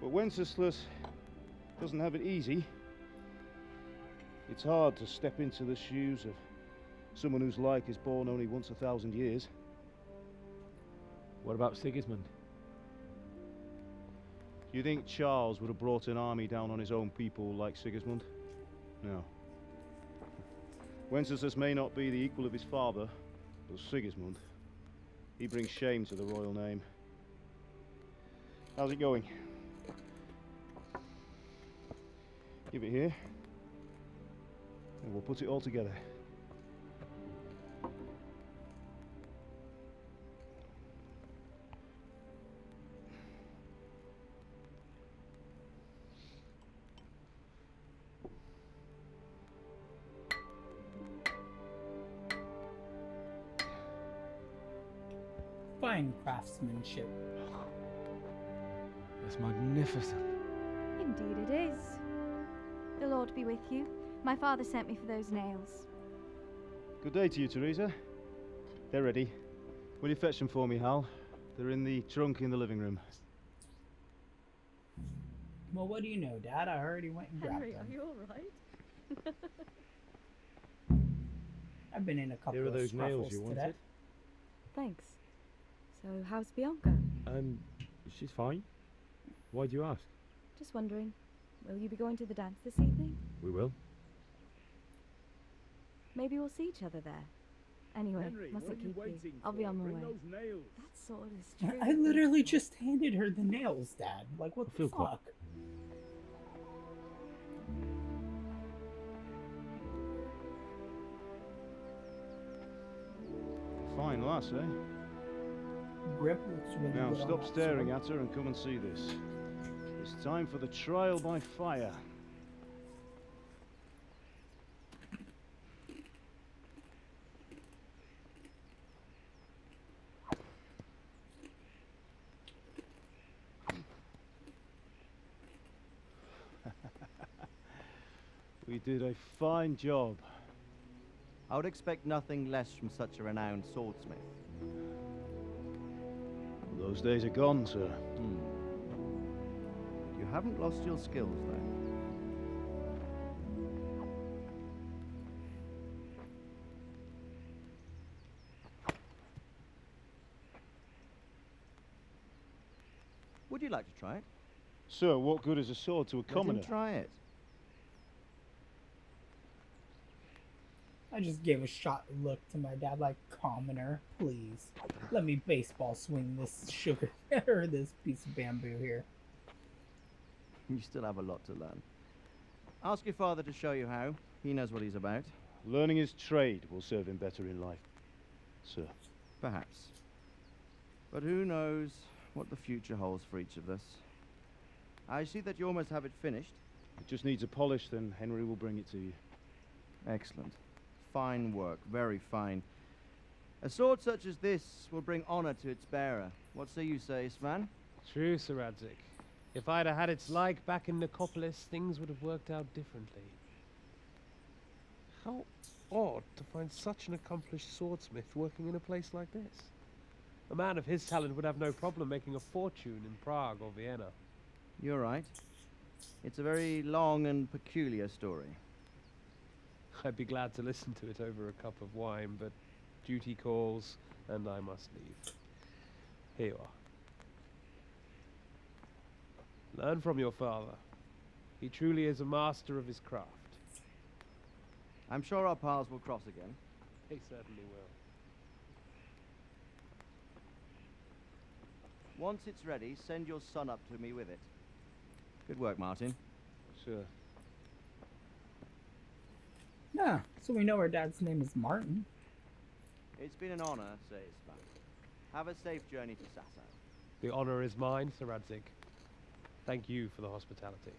S5: But Wenceslas doesn't have it easy. It's hard to step into the shoes of someone whose like is born only once 1,000 years.
S6: What about Sigismund?
S5: Do you think Charles would have brought an army down on his own people like Sigismund? No. Wenceslas may not be the equal of his father, but Sigismund, he brings shame to the royal name. How's it going? Give it here, and we'll put it all together.
S1: Fine craftsmanship.
S6: It's magnificent.
S20: Indeed it is. The Lord be with you. My father sent me for those nails.
S5: Good day to you, Teresa. They're ready. Will you fetch them for me, Hal? They're in the trunk in the living room.
S1: Well, what do you know, Dad? I already went and grabbed
S18: Henry,
S1: them.
S18: are you alright?
S1: I've been in a couple
S6: Here are
S1: of
S6: those nails you
S1: today.
S6: wanted.
S20: Thanks. So, how's Bianca?
S6: She's fine. Why do you ask?
S20: Just wondering, will you be going to the dance this evening?
S6: We will.
S20: Maybe we'll see each other there. Anyway,
S5: Henry,
S20: mustn't keep you.
S5: waiting
S20: I'll be
S5: for?
S20: on my
S5: Bring
S20: way.
S5: those nails.
S20: That sword is true.
S1: I literally just handed her the nails, Dad. Like, what the
S6: feel cool.
S1: fuck?
S5: Fine lass, eh?
S1: Grip looks really
S5: Now
S1: good on
S5: stop
S1: that
S5: staring
S1: sword.
S5: at her and come and see this. It's time for the trial by fire. We did a fine job.
S19: I would expect nothing less from such a renowned swordsmith.
S5: Those days are gone, sir.
S19: You haven't lost your skills, though. Would you like to try it?
S5: Sir, what good is a sword to a commoner?
S19: Let him try it.
S1: I just gave a shot look to my dad like, commoner, please. Let me baseball swing this sugar, or this piece of bamboo here.
S19: You still have a lot to learn. Ask your father to show you how. He knows what he's about.
S5: Learning his trade will serve him better in life, sir.
S19: Perhaps. But who knows what the future holds for each of us. I see that you almost have it finished.
S5: It just needs a polish, then Henry will bring it to you.
S19: Excellent. Fine work, very fine. A sword such as this will bring honor to its bearer. What say you, Svan?
S21: True, Sir Radzig. If I'd have had its like back in Nicopolis, things would have worked out differently. How odd to find such an accomplished swordsmith working in a place like this. A man of his talent would have no problem making a fortune in Prague or Vienna.
S19: You're right. It's a very long and peculiar story.
S21: I'd be glad to listen to it over a cup of wine, but duty calls, and I must leave. Here you are. Learn from your father. He truly is a master of his craft.
S19: I'm sure our paths will cross again.
S21: They certainly will.
S19: Once it's ready, send your son up to me with it. Good work, Martin.
S21: Sure.
S1: Yeah, so we know our dad's name is Martin.
S19: It's been an honor, says Svan. Have a safe journey to Sasau.
S21: The honor is mine, Sir Radzig. Thank you for the hospitality.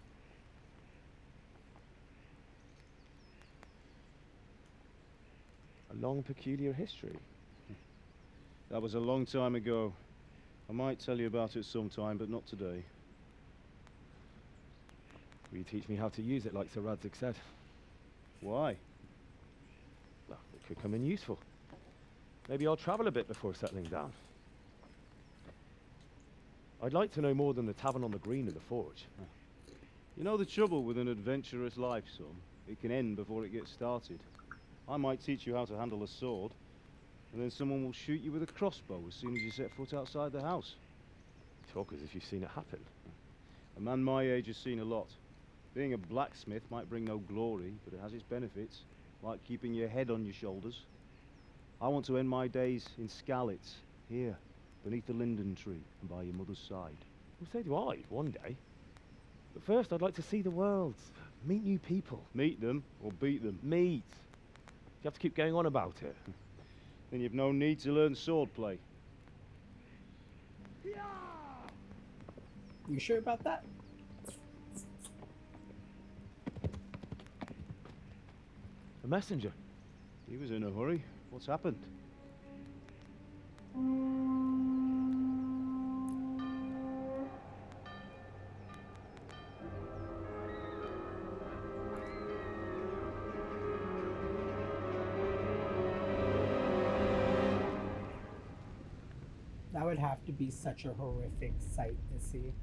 S6: A long, peculiar history.
S5: That was a long time ago. I might tell you about it sometime, but not today.
S6: Will you teach me how to use it like Sir Radzig said?
S5: Why?
S6: Well, it could come in useful. Maybe I'll travel a bit before settling down. I'd like to know more than the tavern on the green and the forge.
S5: You know the trouble with an adventurous life, son? It can end before it gets started. I might teach you how to handle a sword, and then someone will shoot you with a crossbow as soon as you set foot outside the house.
S6: You talk as if you've seen it happen.
S5: A man my age has seen a lot. Being a blacksmith might bring no glory, but it has its benefits, like keeping your head on your shoulders. I want to end my days in Skalitz, here, beneath the linden tree and by your mother's side.
S6: Well, so do I, one day. But first, I'd like to see the world, meet new people.
S5: Meet them, or beat them?
S6: Meet. You have to keep going on about it.
S5: Then you've no need to learn swordplay.
S1: You sure about that?
S6: A messenger.
S5: He was in a hurry. What's happened?
S1: That would have to be such a horrific sight to see.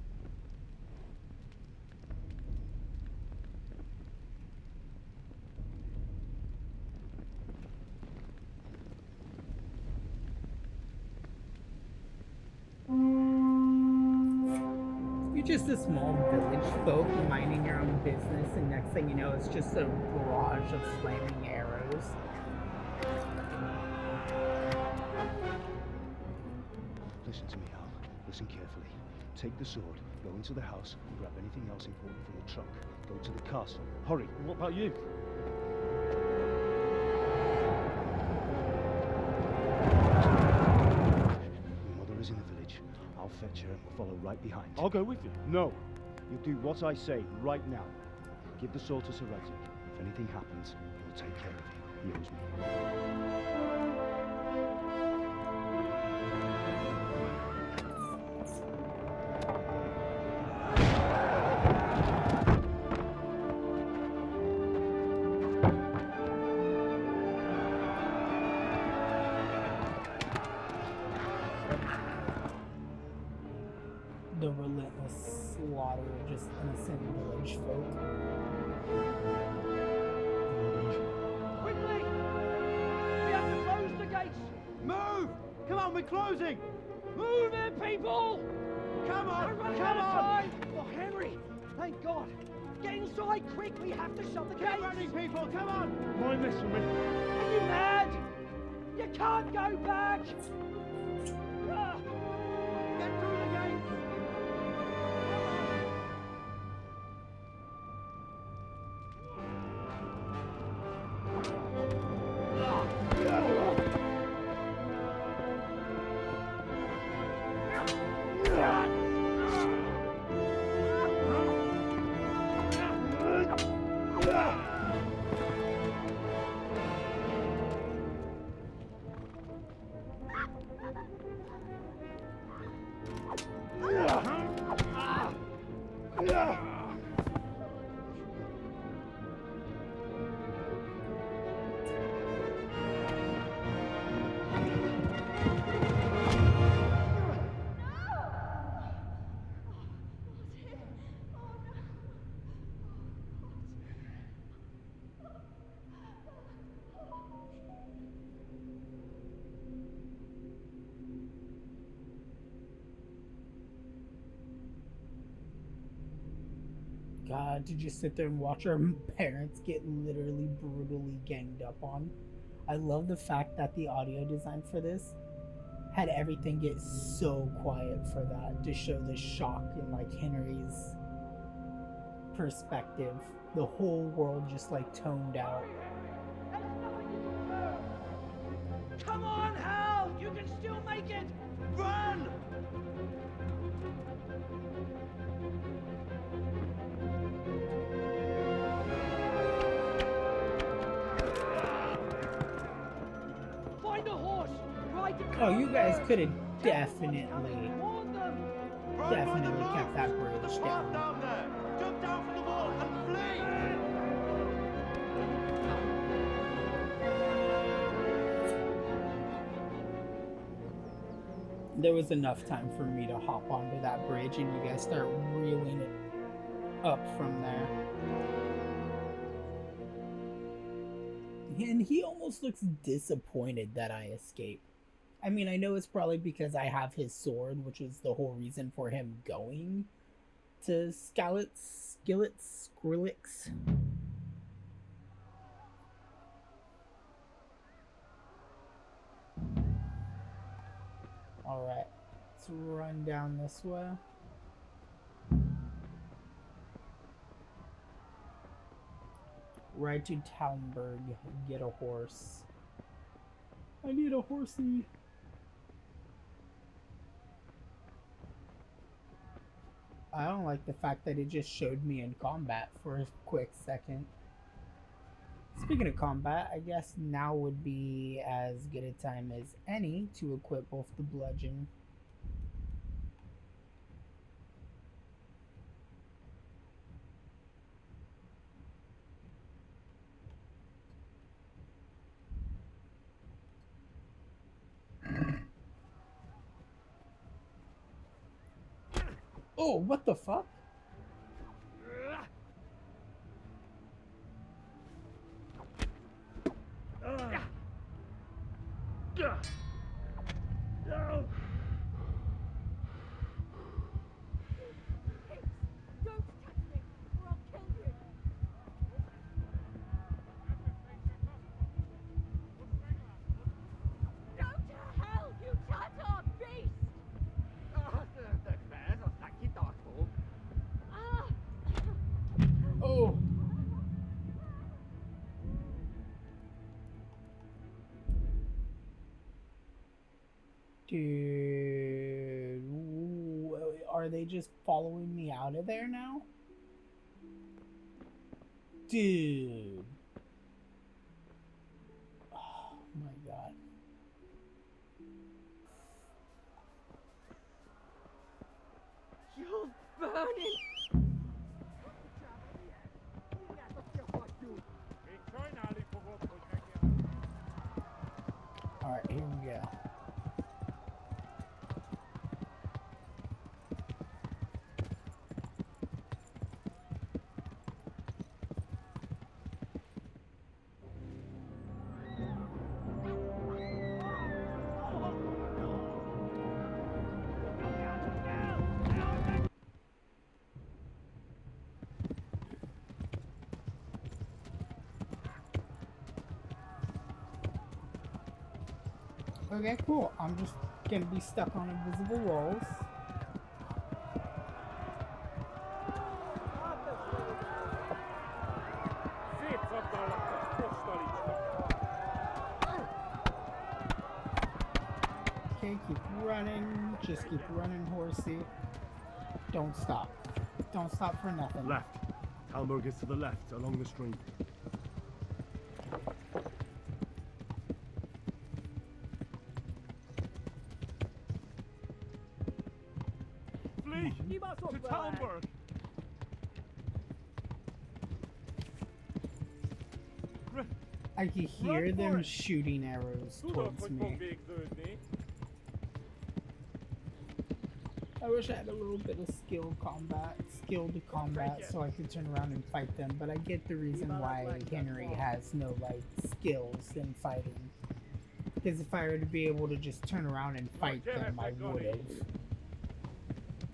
S1: You're just a small village folk minding your own business, and next thing you know, it's just a barrage of flaming arrows.
S5: Listen to me, Al. Listen carefully. Take the sword, go into the house, and grab anything else important from the trunk. Go to the castle. Hurry.
S6: What about you?
S5: Your mother is in the village. I'll fetch her and we'll follow right behind.
S6: I'll go with you.
S5: No. You do what I say right now. Give the sword to Sir Radzig. If anything happens, he'll take care of you. He owes me.
S1: The relentless slaughter of just innocent village folk.
S8: Quickly! We have to close the gates! Move! Come on, we're closing! Move it, people! Come on! Come on! Oh, Henry! Thank God! Get inside quick! We have to shut the gates! Get running, people! Come on!
S6: My messenger.
S8: Are you mad? You can't go back! Ah! Get through the gates!
S1: God, to just sit there and watch our parents get literally brutally ganged up on. I love the fact that the audio design for this had everything get so quiet for that, to show the shock in like Henery's perspective. The whole world just like toned out.
S8: Come on, Hal! You can still make it! Run! Find a horse! Ride the
S1: Oh, you guys
S8: car
S1: could have
S8: first.
S1: definitely kept that bridge down.
S8: Down there! Jump down from the wall and flee!
S1: There was enough time for me to hop onto that bridge and you guys start reeling it up from there. And he almost looks disappointed that I escaped. I mean, I know it's probably because I have his sword, which is the whole reason for him going to Skalitz. Alright, let's run down this way. Ride to Tumblr, get a horse. I need a horsey. I don't like the fact that it just showed me in combat for a quick second. Speaking of combat, I guess now would be as good a time as any to equip both the bludgeon. Oh, what the fuck? Oh. Dude, are they just following me out of there now? Dude. Oh my god.
S8: You're burning!
S1: Alright, here we go. Okay, cool. I'm just gonna be stuck on invisible walls. Okay, keep running. Just keep running, horsey. Don't stop. Don't stop for nothing.
S4: Left. Talmberg is to the left, along the stream.
S17: To Tumblr!
S1: I can hear them shooting arrows towards me. I wish I had a little bit of skill to combat, so I could turn around and fight them, but I get the reason why Henery has no, like, skills in fighting. Because if I were to be able to just turn around and fight them, I would've.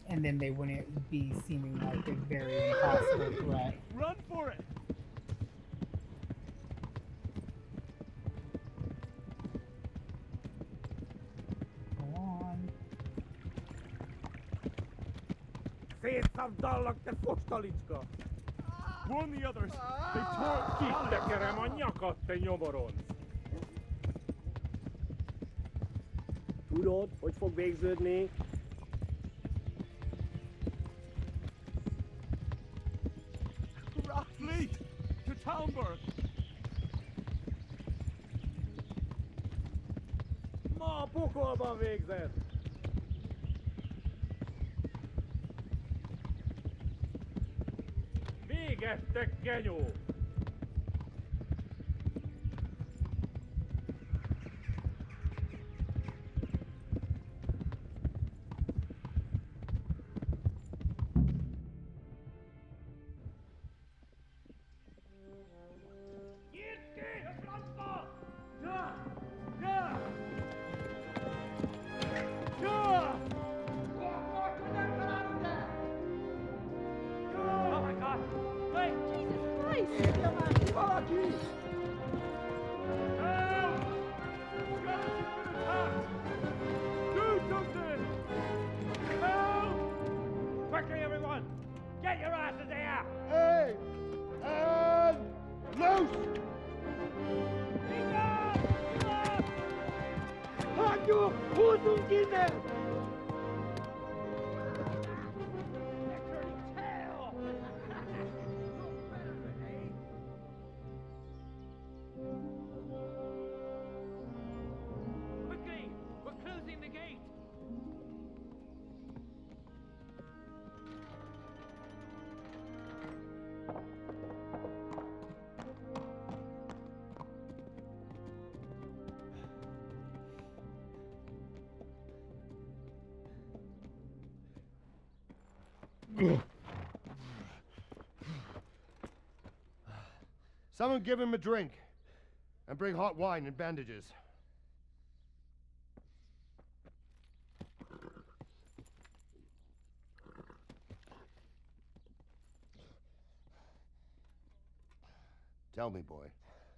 S1: And then they wouldn't be seeming like a very impossible threat.
S17: Run for it!
S1: Go on.
S17: Warn the others! They tore
S8: Tudod, hogy fog végződni?
S17: Fleet! To Tumblr!
S8: Ma a pokolban végzett! Végettek, genyó!
S2: Quickly, everyone! Get your asses here!
S12: Hey! And loose!
S8: Hagyjuk! Húzzunk innen!
S2: Quickly! We're closing the gate!
S12: Someone give him a drink. And bring hot wine and bandages. Tell me, boy,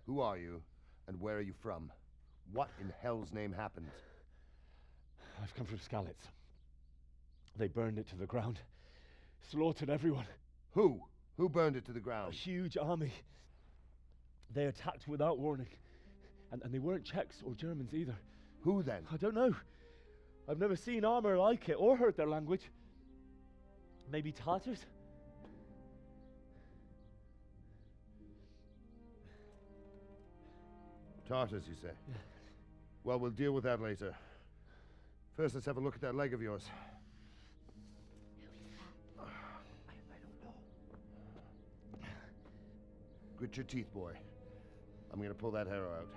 S12: who are you and where are you from? What in hell's name happened?
S6: I've come from Skalitz. They burned it to the ground. Slaughtered everyone.
S12: Who? Who burned it to the ground?
S6: A huge army. They attacked without warning. And they weren't Czechs or Germans either.
S12: Who then?
S6: I don't know. I've never seen armor like it or heard their language. Maybe Tatars?
S12: Tartars, you say? Yeah. Well, we'll deal with that later. First, let's have a look at that leg of yours.
S2: I don't know.
S12: Grit your teeth, boy. I'm gonna pull that arrow out.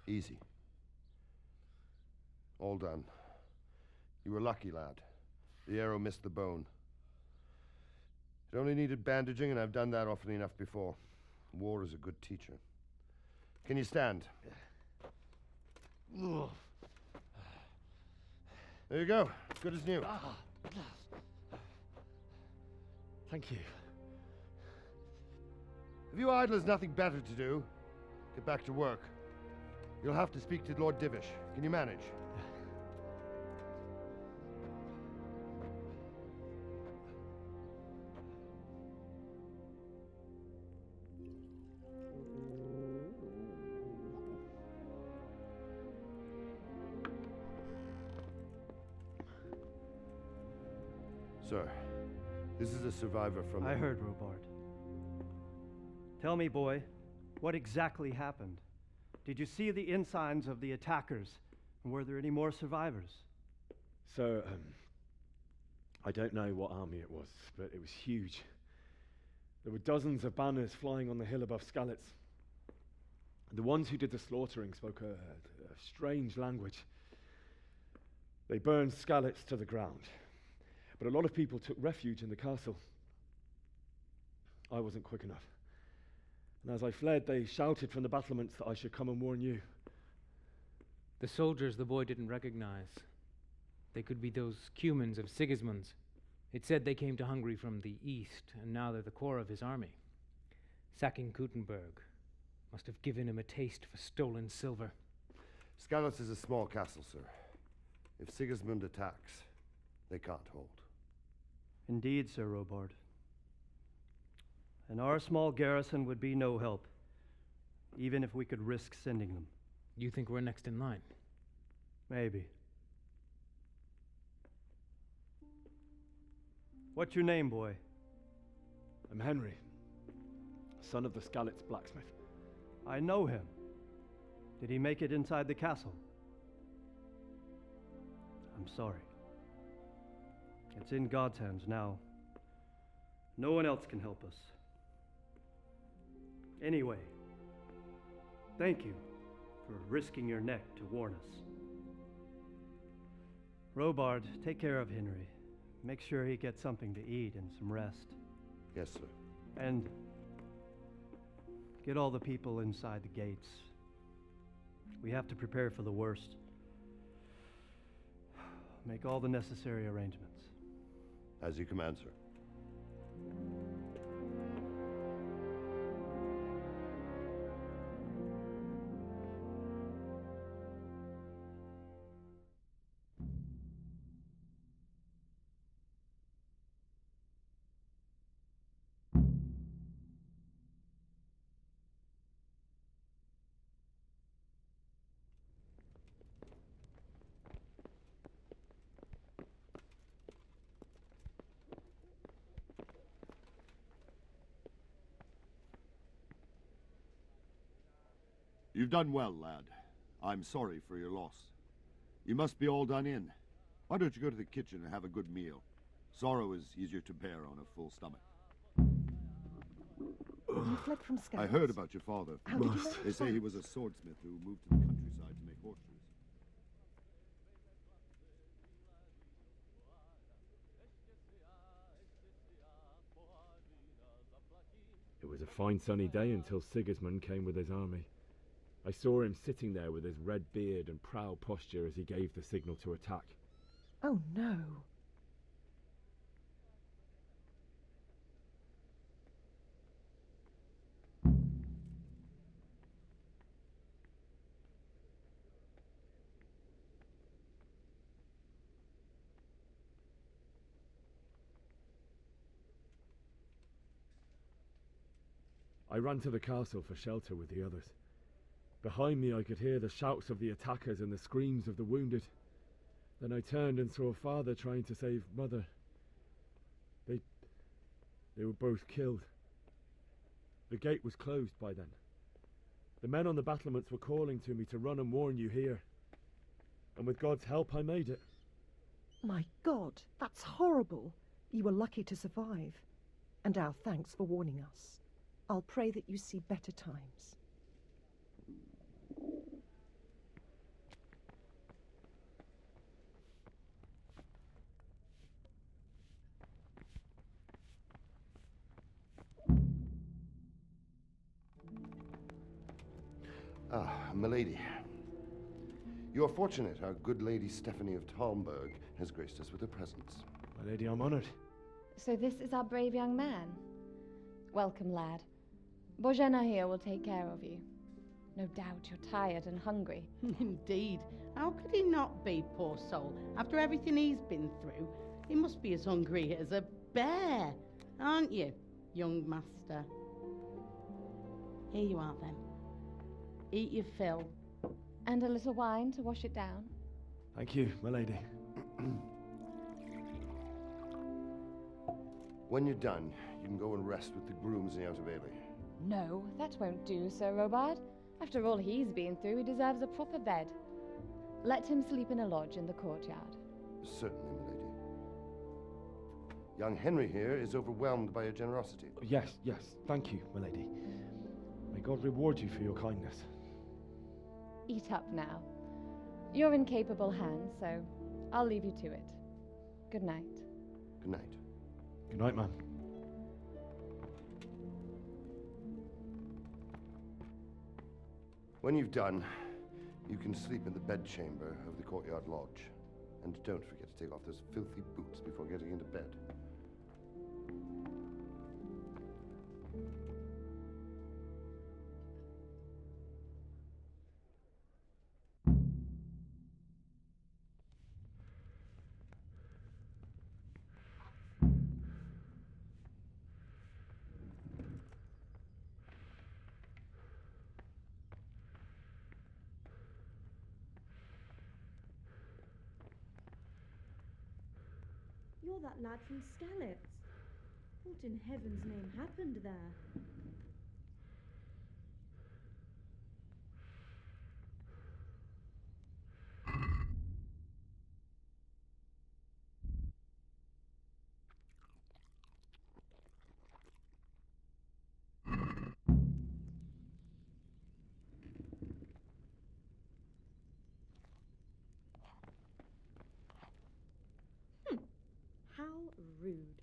S12: Easy. All done. You were lucky, lad. The arrow missed the bone. It only needed bandaging, and I've done that often enough before. War is a good teacher. Can you stand? There you go. Good as new.
S6: Thank you.
S12: If you idlers nothing better to do, get back to work. You'll have to speak to Lord Divish. Can you manage? Sir,
S7: This is a survivor from...
S22: I heard, Robard. Tell me, boy, what exactly happened? Did you see the ensigns of the attackers? And were there any more survivors?
S6: So, I don't know what army it was, but it was huge. There were dozens of banners flying on the hill above Skalitz. The ones who did the slaughtering spoke a strange language. They burned Skalitz to the ground, but a lot of people took refuge in the castle. I wasn't quick enough. And as I fled, they shouted from the battlements that I should come and warn you.
S23: The soldiers the boy didn't recognize. They could be those Cumans of Sigismund's. It said they came to Hungary from the east, and now they're the core of his army. Sacking Kuttenberg must have given him a taste for stolen silver.
S7: Skalitz is a small castle, sir. If Sigismund attacks, they can't hold.
S22: Indeed, Sir Robard. And our small garrison would be no help, even if we could risk sending them.
S23: You think we're next in line?
S22: Maybe. What's your name, boy?
S6: I'm Henry, son of the Skalitz blacksmith.
S22: I know him. Did he make it inside the castle? I'm sorry. It's in God's hands now. No one else can help us. Anyway, thank you for risking your neck to warn us. Robard, take care of Henry. Make sure he gets something to eat and some rest.
S7: Yes, sir.
S22: And get all the people inside the gates. We have to prepare for the worst. Make all the necessary arrangements.
S7: As you command, sir.
S24: You've done well, lad. I'm sorry for your loss. You must be all done in. Why don't you go to the kitchen and have a good meal? Sorrow is easier to bear on a full stomach.
S25: You fled from Skalitz.
S24: I heard about your father.
S25: How did you know
S24: They say he was a swordsmith who moved to the countryside to make horseshoes.
S6: It was a fine sunny day until Sigismund came with his army. I saw him sitting there with his red beard and proud posture as he gave the signal to attack.
S25: Oh no.
S6: I ran to the castle for shelter with the others. Behind me I could hear the shouts of the attackers and the screams of the wounded. Then I turned and saw father trying to save mother. They were both killed. The gate was closed by then. The men on the battlements were calling to me to run and warn you here. And with God's help I made it.
S25: My God, that's horrible. You were lucky to survive. And our thanks for warning us. I'll pray that you see better times.
S7: Ah, milady. You are fortunate our good lady Stephanie of Talmberg has graced us with her presence.
S6: My lady, I'm honored.
S26: So this is our brave young man. Welcome, lad. Bozhena here will take care of you. No doubt you're tired and hungry.
S18: Indeed. How could he not be, poor soul? After everything he's been through, he must be as hungry as a bear, aren't you, young master? Here you are, then. Eat your fill.
S26: And a little wine to wash it down.
S6: Thank you, my lady.
S7: When you're done, you can go and rest with the grooms in the Outer Bailey.
S26: No, that won't do, Sir Robard. After all he's been through, he deserves a proper bed. Let him sleep in a lodge in the courtyard.
S7: Certainly, milady. Young Henry here is overwhelmed by your generosity.
S6: Yes, thank you, milady. May God reward you for your kindness.
S26: Eat up now. You're in capable hands, so I'll leave you to it. Good night.
S7: Good night.
S6: Good night, ma'am.
S7: When you've done, you can sleep in the bedchamber of the courtyard lodge. And don't forget to take off those filthy boots before getting into bed.
S3: You're that lad from Skalitz. What in heaven's name happened there? How rude.